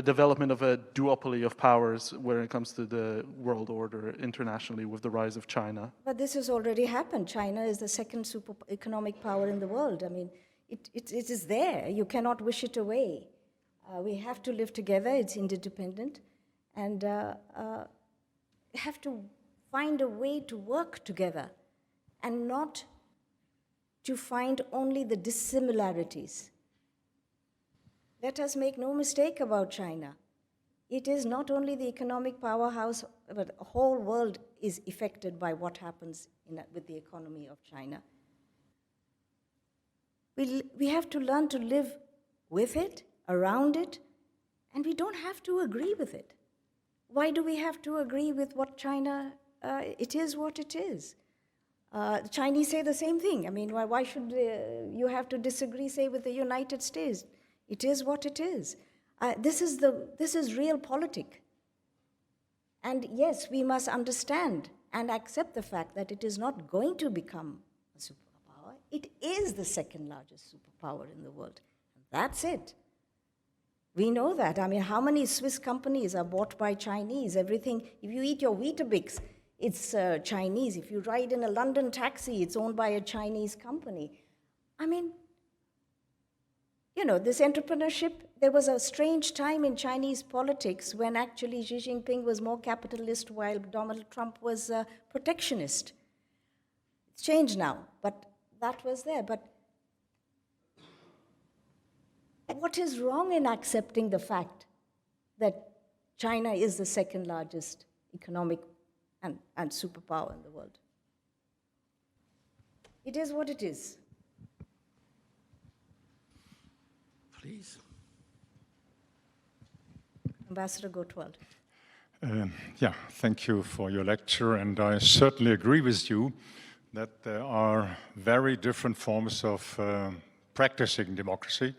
development of a duopoly of powers when it comes to the world order internationally with the rise of China. But this has already happened. China is the second super economic power in the world. I mean, it is there. You cannot wish it away. We have to live together. It's interdependent. And we have to find a way to work together and not to find only the dissimilarities. Let us make no mistake about China. It is not only the economic powerhouse, but the whole world is affected by what happens with the economy of China. We have to learn to live with it, around it, and we don't have to agree with it. Why do we have to agree with what China, it is what it is? The Chinese say the same thing. I mean, why should you have to disagree, say, with the United States? It is what it is. This is real politics. And yes, we must understand and accept the fact that it is not going to become a superpower. It is the second largest superpower in the world. That's it. We know that. I mean, how many Swiss companies are bought by Chinese? Everything, if you eat your Weetabix, it's Chinese. If you ride in a London taxi, it's owned by a Chinese company. I mean, you know, this entrepreneurship, there was a strange time in Chinese politics when actually Xi Jinping was more capitalist while Donald Trump was protectionist. It's changed now, but that was there. But what is wrong in accepting the fact that China is the second largest economic and superpower in the world? It is what it is. Please. Ambassador Gottwald. Yeah, thank you for your lecture, and I certainly agree with you that there are very different forms of practicing democracy.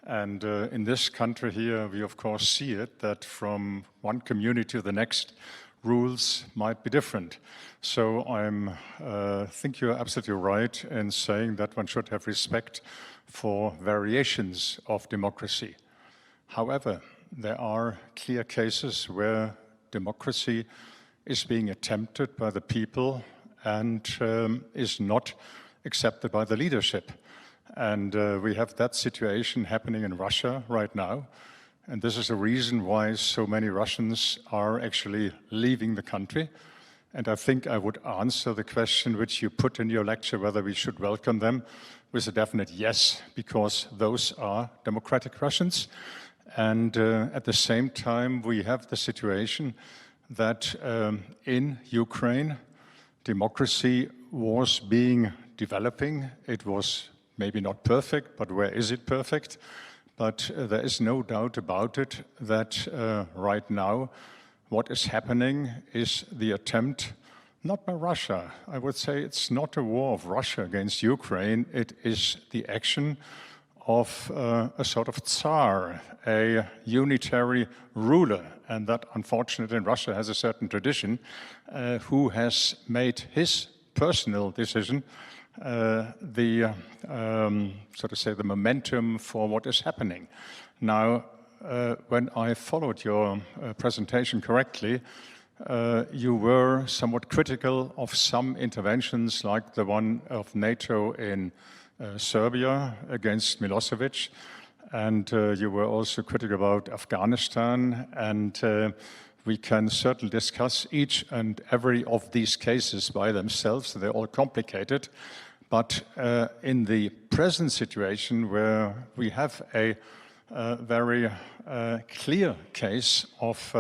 And in this country here, we of course see it, that from one community to the next, rules might be different. So I think you're absolutely right in saying that one should have respect for variations of democracy. However, there are clear cases where democracy is being attempted by the people and is not accepted by the leadership. And we have that situation happening in Russia right now. And this is a reason why so many Russians are actually leaving the country. And I think I would answer the question which you put in your lecture, whether we should welcome them, with a definite yes, because those are democratic Russians. And at the same time, we have the situation that in Ukraine, democracy was developing. It was maybe not perfect, but where is it perfect? But there is no doubt about it that right now, what is happening is the attempt, not by Russia. I would say it's not a war of Russia against Ukraine. It is the action of a sort of Tsar, a unitary ruler, and that unfortunately in Russia has a certain tradition, who has made his personal decision the momentum for what is happening. Now, when I followed your presentation correctly, you were somewhat critical of some interventions like the one of NATO in Serbia against Milosevic, and you were also critical about Afghanistan, and we can certainly discuss each and every of these cases by themselves. They're all complicated, but in the present situation where we have a very clear case of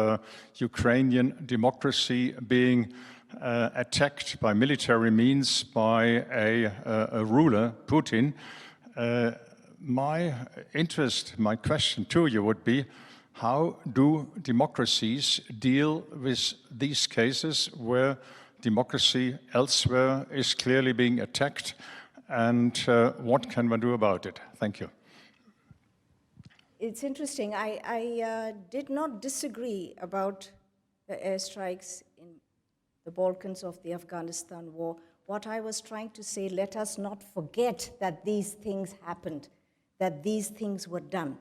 Ukrainian democracy being attacked by military means by a ruler, Putin. My interest, my question to you would be, how do democracies deal with these cases where democracy elsewhere is clearly being attacked, and what can one do about it? Thank you. It's interesting. I did not disagree about the airstrikes in the Balkans of the Afghanistan war. What I was trying to say, let us not forget that these things happened, that these things were done.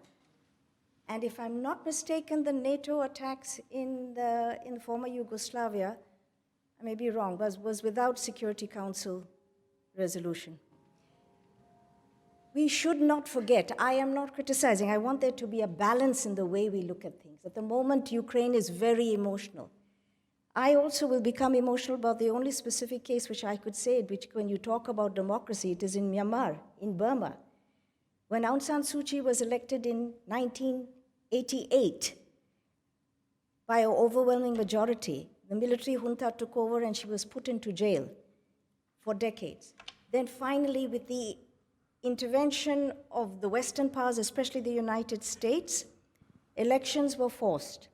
And if I'm not mistaken, the NATO attacks in former Yugoslavia, I may be wrong, was without Security Council resolution. We should not forget, I am not criticizing, I want there to be a balance in the way we look at things. At the moment, Ukraine is very emotional. I also will become emotional about the only specific case which I could say, which when you talk about democracy, it is in Myanmar, in Burma. When Aung San Suu Kyi was elected in 1988 by an overwhelming majority, the military junta took over and she was put into jail for decades. Then finally, with the intervention of the Western powers, especially the United States, elections were forced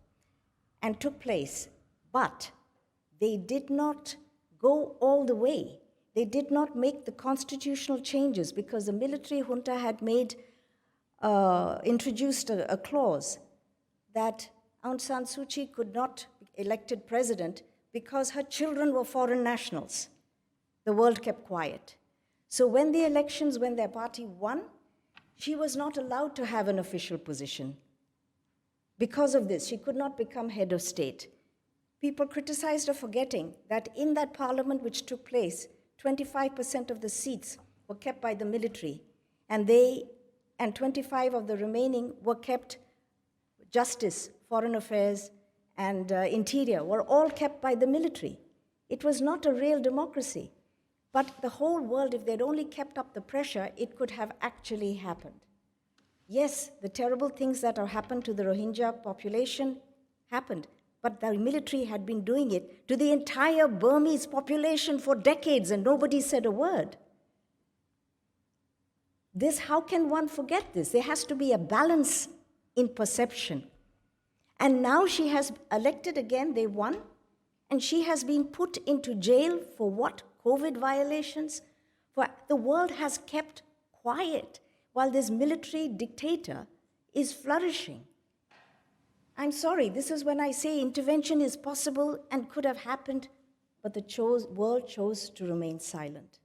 and took place. But they did not go all the way. They did not make the constitutional changes because the military junta had introduced a clause that Aung San Suu Kyi could not be elected president because her children were foreign nationals. The world kept quiet. So when the elections, when their party won, she was not allowed to have an official position. Because of this, she could not become head of state. People criticized her forgetting that in that parliament which took place, 25% of the seats were kept by the military, and 25 of the remaining were kept, justice, foreign affairs, and interior were all kept by the military. It was not a real democracy. But the whole world, if they'd only kept up the pressure, it could have actually happened. Yes, the terrible things that have happened to the Rohingya population happened, but the military had been doing it to the entire Burmese population for decades, and nobody said a word. How can one forget this? There has to be a balance in perception. And now she has elected again, they won, and she has been put into jail for what? COVID violations? For the world has kept quiet while this military dictator is flourishing. I'm sorry, this is when I say intervention is possible and could have happened, but the world chose to remain silent.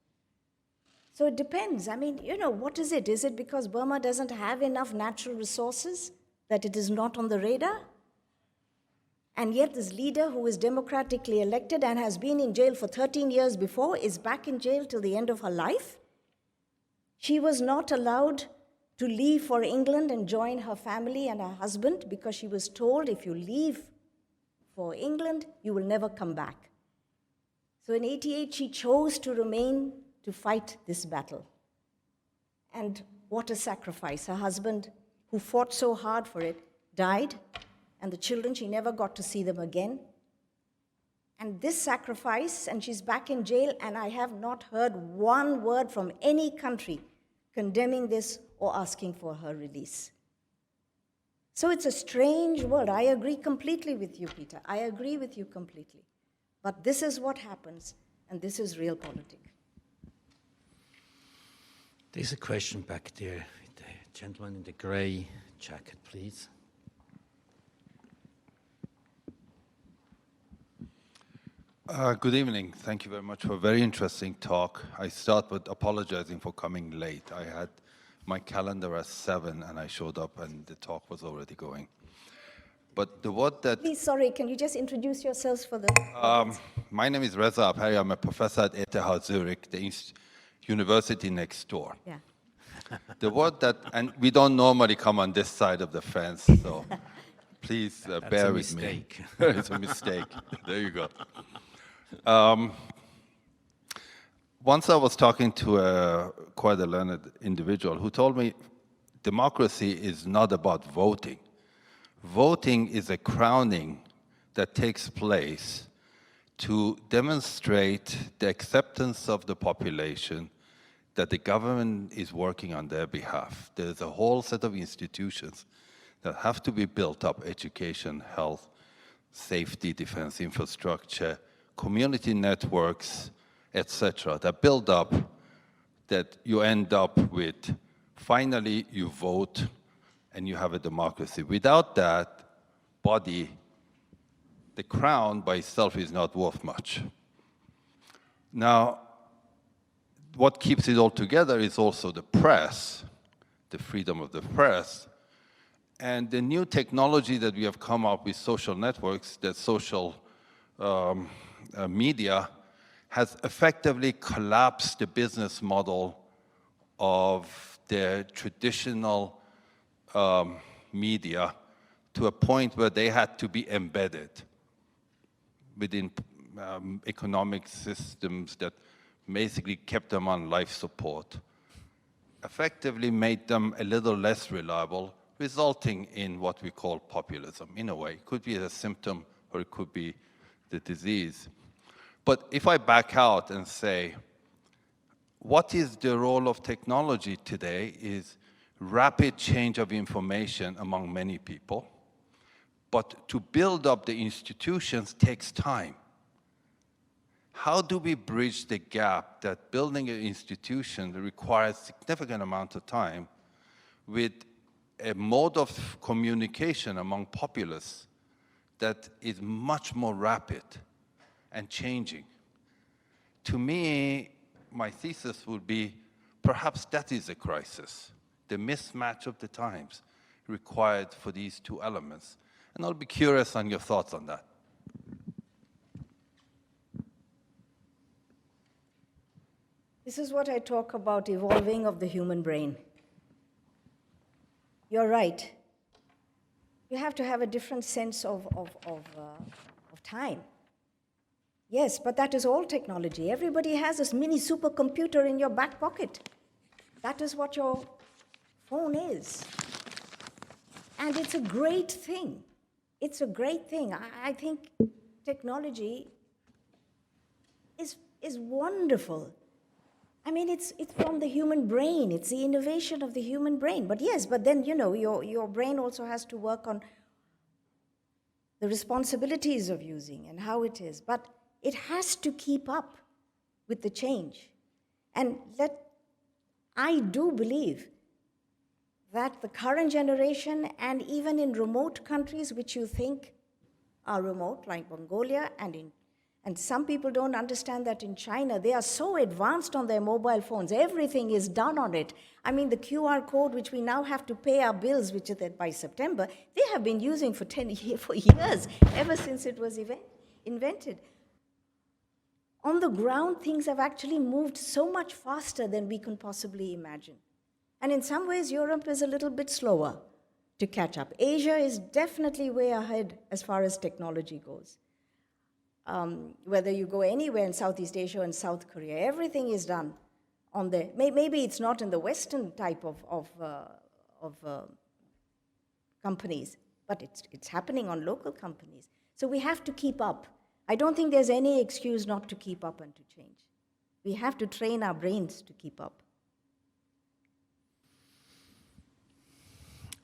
So it depends. I mean, what is it? Is it because Burma doesn't have enough natural resources that it is not on the radar? And yet this leader who is democratically elected and has been in jail for 13 years before is back in jail till the end of her life? She was not allowed to leave for England and join her family and her husband because she was told if you leave for England, you will never come back. So in 1988, she chose to remain to fight this battle. And what a sacrifice. Her husband, who fought so hard for it, died. And the children, she never got to see them again. And this sacrifice, and she's back in jail, and I have not heard one word from any country condemning this or asking for her release. So it's a strange world. I agree completely with you, Peter. I agree with you completely. But this is what happens, and this is real politics. There's a question back there. The gentleman in the gray jacket, please. Good evening. Thank you very much for a very interesting talk. I start with apologizing for coming late. I had my calendar at 7 and I showed up and the talk was already going. But the word that... Please, sorry, can you just introduce yourselves for the... my name is Reza Abhari. I'm a professor at ETH Zurich, the university next door. Yeah. The word that... And we don't normally come on this side of the fence, so please bear with me. It's a mistake. There you go. Once I was talking to quite a learned individual who told me democracy is not about voting. Voting is a crowning that takes place to demonstrate the acceptance of the population that the government is working on their behalf. There's a whole set of institutions that have to be built up: education, health, safety, defense infrastructure, community networks, etc., that build up, that you end up with, finally you vote and you have a democracy. Without that body, the crown by itself is not worth much. Now, what keeps it all together is also the press, the freedom of the press, and the new technology that we have come up with, social networks, that social media, has effectively collapsed the business model of the traditional media to a point where they had to be embedded within economic systems that basically kept them on life support, effectively made them a little less reliable, resulting in what we call populism. In a way, it could be a symptom or it could be the disease. But if I back out and say, what is the role of technology today is rapid change of information among many people, but to build up the institutions takes time. How do we bridge the gap that building an institution requires significant amount of time with a mode of communication among populace that is much more rapid and changing? To me, my thesis would be, perhaps that is a crisis, the mismatch of the times required for these two elements. And I'll be curious on your thoughts on that. This is what I talk about, evolving of the human brain. You're right. You have to have a different sense of time. Yes, but that is all technology. Everybody has this mini supercomputer in your back pocket. That is what your phone is. And it's a great thing. It's a great thing. I think technology is wonderful. I mean, it's from the human brain. It's the innovation of the human brain. But yes, but then, you know, your brain also has to work on the responsibilities of using and how it is. But it has to keep up with the change. And I do believe that the current generation, and even in remote countries which you think are remote, like Mongolia, and some people don't understand that in China, they are so advanced on their mobile phones. Everything is done on it. I mean, the QR code, which we now have to pay our bills, which is by September, they have been using for years, ever since it was invented. On the ground, things have actually moved so much faster than we can possibly imagine. And in some ways, Europe is a little bit slower to catch up. Asia is definitely way ahead as far as technology goes. Whether you go anywhere in Southeast Asia and South Korea, everything is done on the, maybe it's not in the Western type of companies, but it's happening on local companies. So we have to keep up. I don't think there's any excuse not to keep up and to change. We have to train our brains to keep up.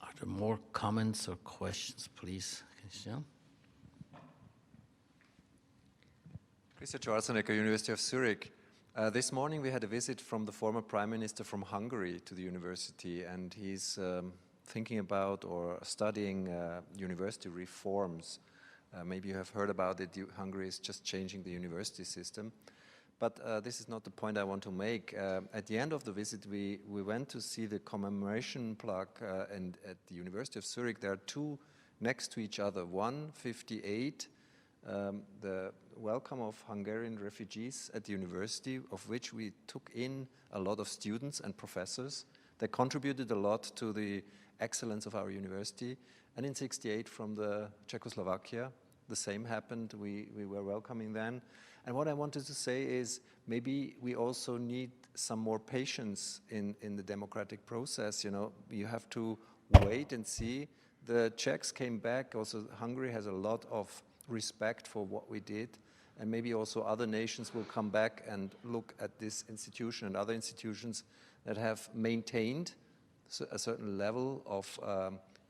Are there more comments or questions, please? Christian? Christian Schwarzenegger, University of Zurich. This morning we had a visit from the former Prime Minister from Hungary to the university, and he's thinking about or studying university reforms. Maybe you have heard about it. Hungary is just changing the university system. But this is not the point I want to make. At the end of the visit, we went to see the commemoration plaque, and at the University of Zurich, there are two next to each other. 158, the welcome of Hungarian refugees at the university, of which we took in a lot of students and professors. They contributed a lot to the excellence of our university. And in '68, from the Czechoslovakia, the same happened. We were welcoming them. And what I wanted to say is maybe we also need some more patience in the democratic process. You know, you have to wait and see. The Czechs came back. Also, Hungary has a lot of respect for what we did. and maybe also other nations will come back and look at this institution and other institutions that have maintained a certain level of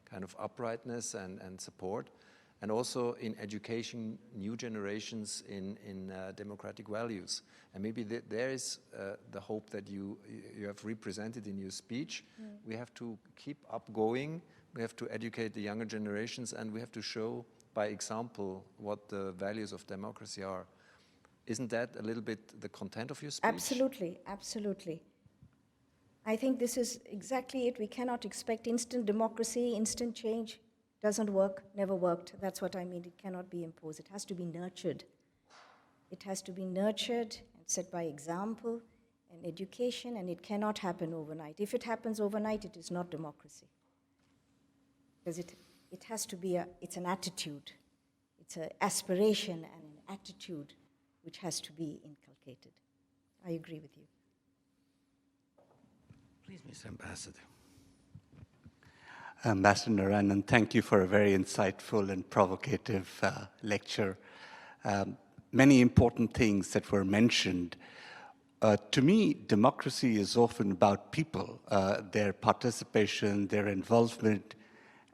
kind of uprightness and support, and also in education new generations in democratic values. And maybe there is the hope that you have represented in your speech. We have to keep up going, we have to educate the younger generations, and we have to show by example what the values of democracy are. Isn't that a little bit the content of your speech? Absolutely, absolutely. I think this is exactly it. We cannot expect instant democracy, instant change. Doesn't work, never worked. That's what I mean. It cannot be imposed. It has to be nurtured. It has to be nurtured and set by example and education, and it cannot happen overnight. If it happens overnight, it is not democracy. Because it has to be it's an attitude. It's an aspiration and an attitude which has to be inculcated. I agree with you. Please, Mr. Ambassador. Ambassador Narayanan, thank you for a very insightful and provocative lecture. Many important things that were mentioned. To me, democracy is often about people, their participation, their involvement,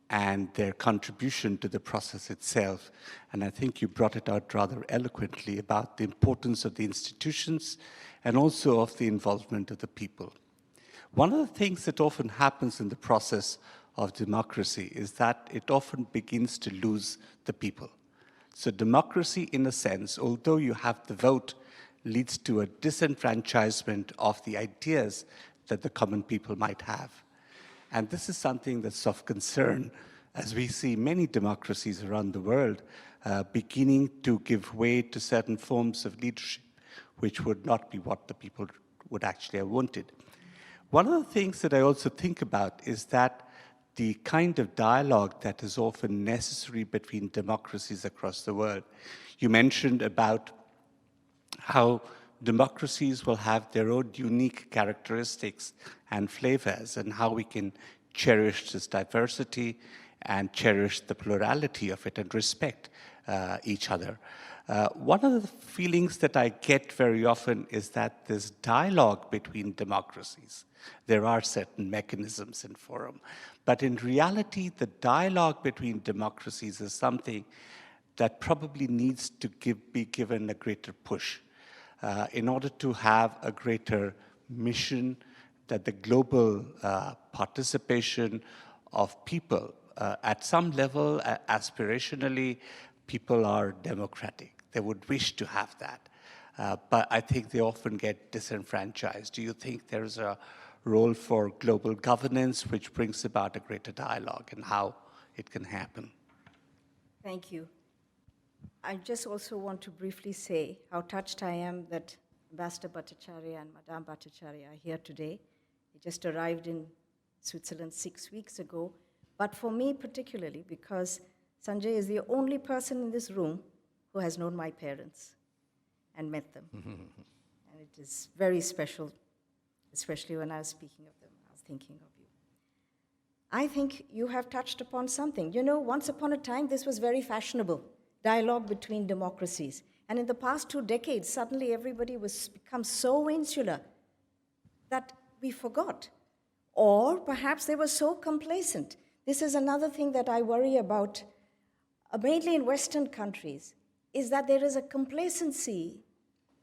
and their contribution to the process itself. And I think you brought it out rather eloquently about the importance of the institutions and also of the involvement of the people. One of the things that often happens in the process of democracy is that it often begins to lose the people. So democracy, in a sense, although you have the vote, leads to a disenfranchisement of the ideas that the common people might have. And this is something that's of concern as we see many democracies around the world beginning to give way to certain forms of leadership, which would not be what the people would actually have wanted. One of the things that I also think about is that the kind of dialogue that is often necessary between democracies across the world. You mentioned about how democracies will have their own unique characteristics and flavors, and how we can cherish this diversity and cherish the plurality of it and respect each other. One of the feelings that I get very often is that this dialogue between democracies, there are certain mechanisms and forum, but in reality, the dialogue between democracies is something that probably needs to be given a greater push in order to have a greater mission, that the global participation of people at some level, aspirationally, people are democratic. They would wish to have that. But I think they often get disenfranchised. Do you think there's a role for global governance which brings about a greater dialogue, and how it can happen? Thank you. I just also want to briefly say how touched I am that Ambassador Bhattacharya and Madame Bhattacharya are here today. They just arrived in Switzerland 6 weeks ago. But for me particularly, because Sanjay is the only person in this room who has known my parents and met them. And it is very special, especially when I was speaking of them, I was thinking of you. I think you have touched upon something. You know, once upon a time, this was very fashionable, dialogue between democracies. And in the past 2 decades, suddenly everybody was become so insular that we forgot. Or perhaps they were so complacent. This is another thing that I worry about, mainly in Western countries, is that there is a complacency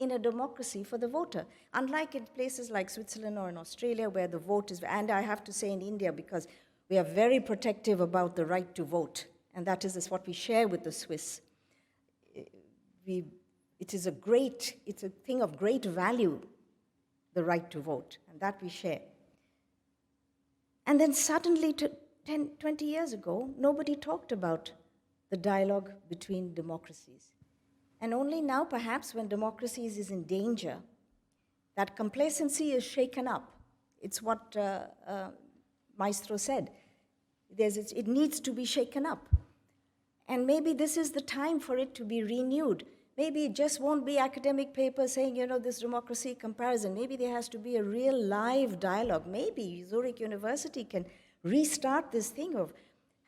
in a democracy for the voter. Unlike in places like Switzerland or in Australia, where the vote is, and I have to say in India, because we are very protective about the right to vote, and that is what we share with the Swiss. It's a thing of great value, the right to vote, and that we share. And then suddenly, 10, 20 years ago, nobody talked about the dialogue between democracies. And only now, perhaps, when democracy is in danger, that complacency is shaken up. It's what Maestro said. It needs to be shaken up. And maybe this is the time for it to be renewed. Maybe it just won't be academic papers saying, you know, this democracy comparison. Maybe there has to be a real live dialogue. Maybe Zurich University can restart this thing of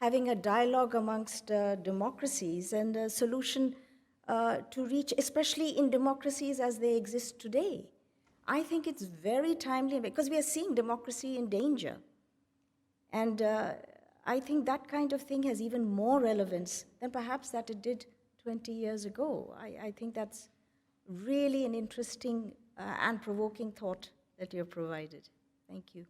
having a dialogue amongst democracies and a solution to reach, especially in democracies as they exist today. I think it's very timely because we are seeing democracy in danger. And I think that kind of thing has even more relevance than perhaps that it did 20 years ago. I think that's really an interesting and provoking thought that you've provided. Thank you.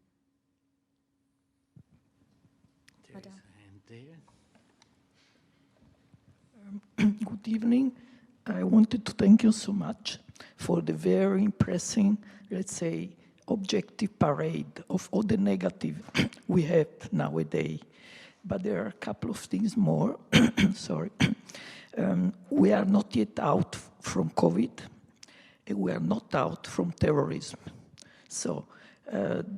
There is a hand there. Good evening. I wanted to thank you so much for the very impressive, let's say, objective parade of all the negative we have nowadays. But there are a couple of things more. Sorry. We are not yet out from COVID, and we are not out from terrorism. So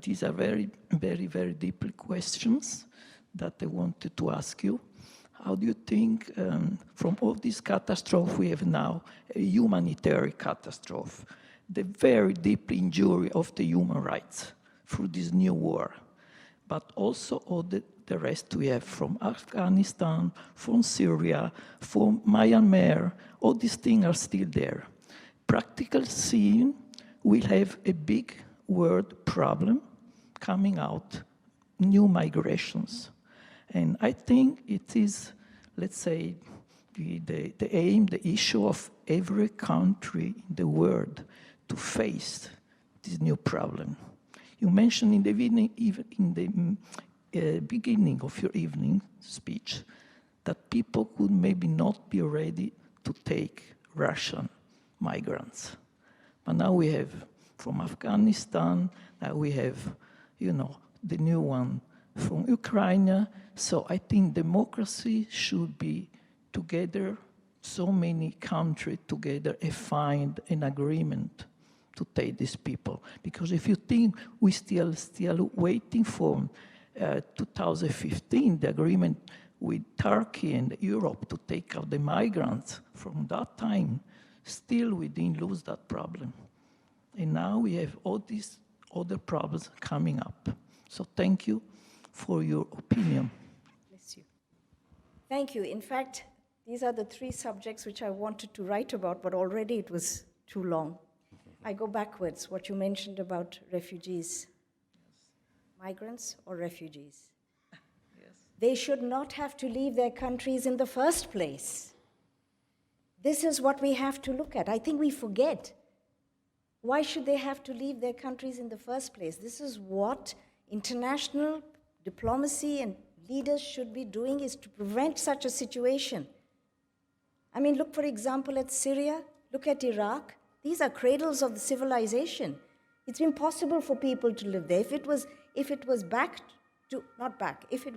these are very, very, very deep questions that I wanted to ask you. How do you think, from all this catastrophe we have now, a humanitarian catastrophe, the very deep injury of the human rights through this new war, but also all the rest we have from Afghanistan, from Syria, from Myanmar, all these things are still there. Practical scene will have a big world problem coming out, new migrations. And I think it is, let's say, the aim, the issue of every country in the world to face this new problem. You mentioned in the beginning, even in the beginning of your evening speech, that people could maybe not be ready to take Russian migrants. But now we have from Afghanistan, now we have, the new one from Ukraine. So I think democracy should be together, so many countries together, and find an agreement to take these people. Because if you think we still waiting for 2015, the agreement with Turkey and Europe to take out the migrants, from that time, still we didn't lose that problem. And now we have all these other problems coming up. So thank you for your opinion. Bless you. Thank you. In fact, these are the three subjects which I wanted to write about, but already it was too long. I go backwards, what you mentioned about refugees. Migrants or refugees? Yes. They should not have to leave their countries in the first place. This is what we have to look at. I think we forget. Why should they have to leave their countries in the first place? This is what international diplomacy and leaders should be doing, is to prevent such a situation. I mean, look, for example, at Syria, look at Iraq. These are cradles of the civilization. It's impossible for people to live there. If it was if it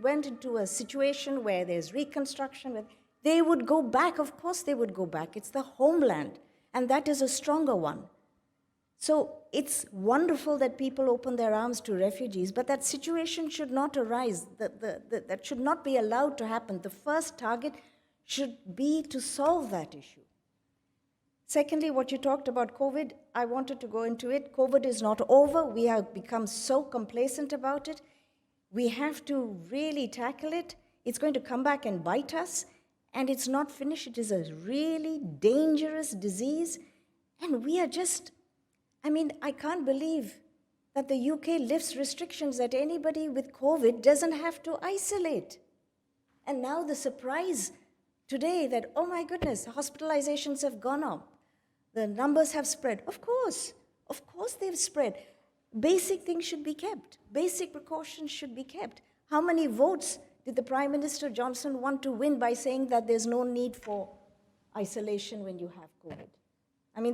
went into a situation where there's reconstruction, they would go back. Of course they would go back. It's the homeland, and that is a stronger one. So it's wonderful that people open their arms to refugees, but that situation should not arise. That should not be allowed to happen. The first target should be to solve that issue. Secondly, what you talked about COVID, I wanted to go into it. COVID is not over. We have become so complacent about it. We have to really tackle it. It's going to come back and bite us, and it's not finished. It is a really dangerous disease, and we are just, I can't believe that the UK lifts restrictions that anybody with COVID doesn't have to isolate. And now the surprise today that, oh my goodness, hospitalizations have gone up. The numbers have spread. Of course they've spread. Basic things should be kept. Basic precautions should be kept. How many votes did the Prime Minister Johnson want to win by saying that there's no need for isolation when you have COVID?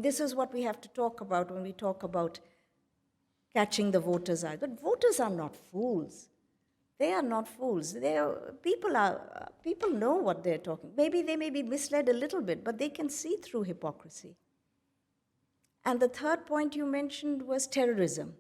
This is what we have to talk about when we talk about catching the voters' eye. But voters are not fools. They are not fools. People know what they're talking. Maybe they may be misled a little bit, but they can see through hypocrisy. And the third point you mentioned was terrorism.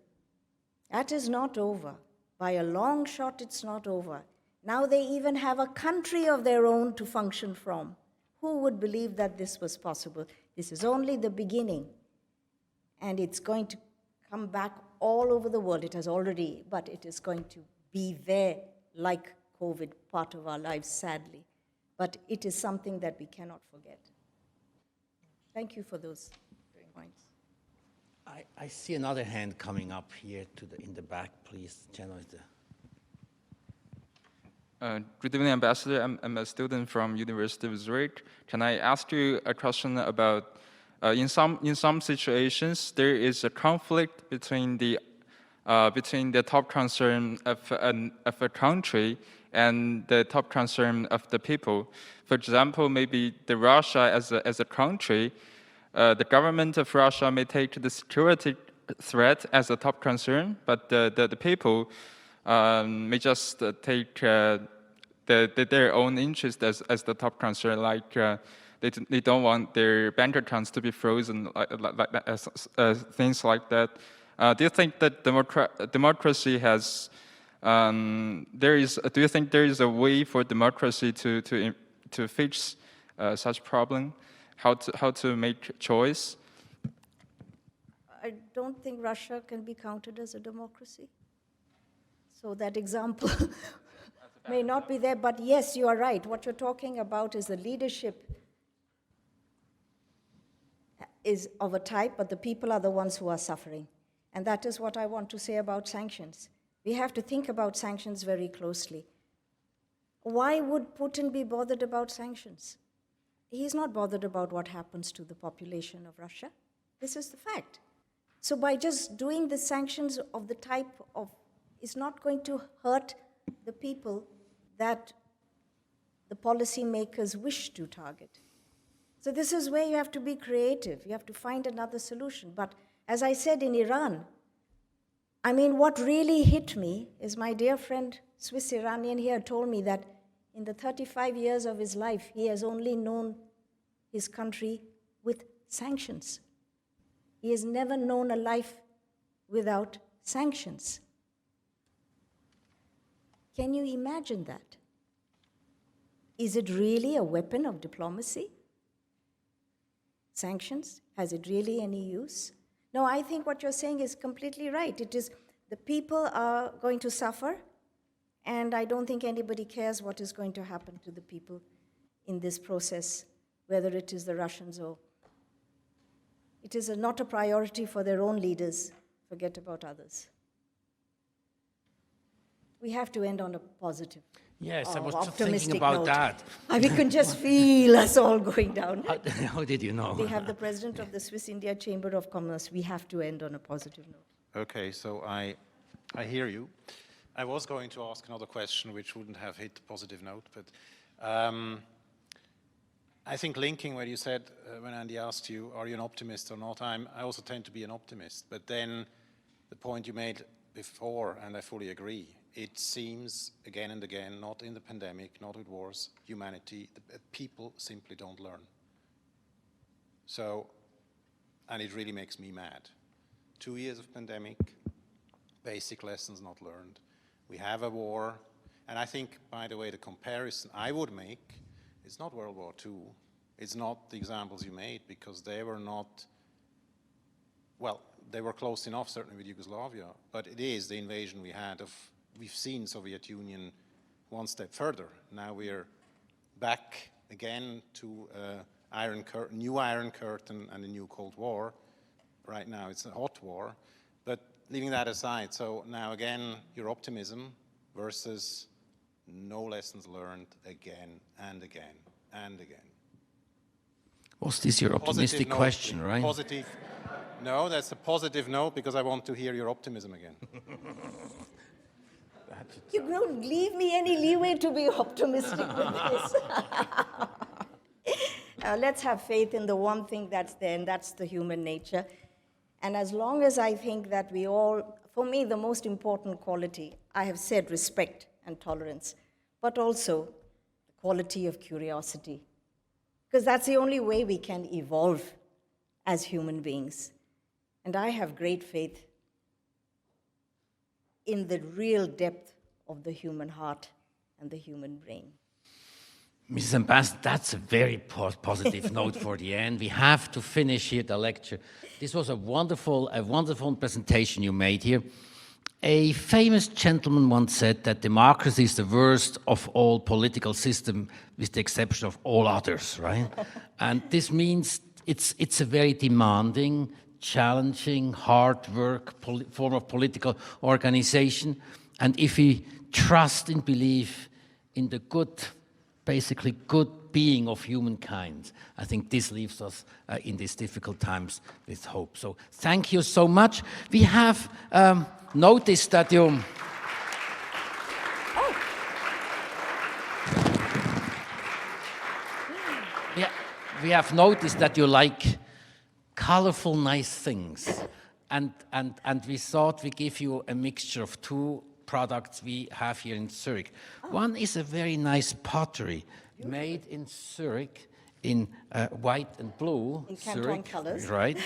That is not over. By a long shot, it's not over. Now they even have a country of their own to function from. Who would believe that this was possible? This is only the beginning. And it's going to come back all over the world. It has already, but it is going to be there like COVID, part of our lives, sadly. But it is something that we cannot forget. Thank you for those points. I see another hand coming up here in the back, please. Jenna is Good evening, Ambassador. I'm a student from University of Zurich. Can I ask you a question about, in some situations, there is a conflict between the top concern of a country and the top concern of the people. For example, maybe Russia as a country, the government of Russia may take the security threat as a top concern, but the people may just take their own interest as the top concern, like they don't want their bank accounts to be frozen, things like that. Do you think that democracy has? Do you think there is a way for democracy to fix such problem? How to make choice? I don't think Russia can be counted as a democracy. So that example may not be there, but yes, you are right. What you're talking about is the leadership is of a type, but the people are the ones who are suffering. And that is what I want to say about sanctions. We have to think about sanctions very closely. Why would Putin be bothered about sanctions? He's not bothered about what happens to the population of Russia. This is the fact. So by just doing the sanctions of the type of, is not going to hurt the people that the policymakers wish to target. So this is where you have to be creative. You have to find another solution. But as I said in Iran, I mean, what really hit me is my dear friend, Swiss Iranian here, told me that in the 35 years of his life, he has only known his country with sanctions. He has never known a life without sanctions. Can you imagine that? Is it really a weapon of diplomacy? Sanctions? Has it really any use? No, I think what you're saying is completely right. It is the people are going to suffer, and I don't think anybody cares what is going to happen to the people in this process, whether it is the Russians or... It is not a priority for their own leaders. Forget about others. We have to end on a positive, yes, I was just optimistic thinking about note. that. We can just feel us all going down. How did you know? We have the president of the Swiss India Chamber of Commerce. We have to end on a positive note. Okay, so I hear you. I was going to ask another question which wouldn't have hit the positive note, but I think linking what you said when Andy asked you, are you an optimist or not, I also tend to be an optimist. But then the point you made before, and I fully agree, it seems again and again, not in the pandemic, not with wars, humanity, people simply don't learn. So, and it really makes me mad. 2 years of pandemic, basic lessons not learned. We have a war, and I think, by the way, the comparison I would make, it's not World War II. It's not the examples you made, because they were not, well, they were close enough, certainly with Yugoslavia, but it is the invasion we had of, we've seen Soviet Union one step further. Now we're back again to new Iron Curtain and a new Cold War. Right now it's a hot war, but leaving that aside, so now again, your optimism versus no lessons learned again and again and again. Was this your optimistic question, right? Positive. No, that's a positive note, because I want to hear your optimism again. You don't leave me any leeway to be optimistic with this. Let's have faith in the one thing that's there, and that's the human nature. And as long as I think that we all, for me, the most important quality, I have said respect and tolerance, but also the quality of curiosity. Because that's the only way we can evolve as human beings. And I have great faith in the real depth of the human heart and the human brain. Mrs. Ambassador, that's a very positive note for the end. We have to finish here the lecture. This was a wonderful presentation you made here. A famous gentleman once said that democracy is the worst of all political systems, with the exception of all others, right? And this means it's a very demanding, challenging, hard work form of political organization. And if we trust and believe in the good, basically good being of humankind, I think this leaves us in these difficult times with hope. So thank you so much. We have noticed that you... We have noticed that you like colorful, nice things. And we thought we give you a mixture of two products we have here in Zurich. One is a very nice pottery made in Zurich in white and blue. In Canton Zurich, colors. right?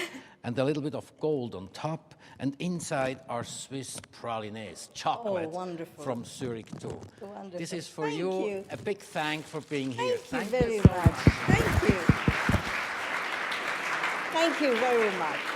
And a little bit of gold on top. And inside are Swiss pralines, chocolate from Zurich too. Wonderful. This is for Thank you. A big thank for being here. Thank you very much. Thank you. Thank you very much.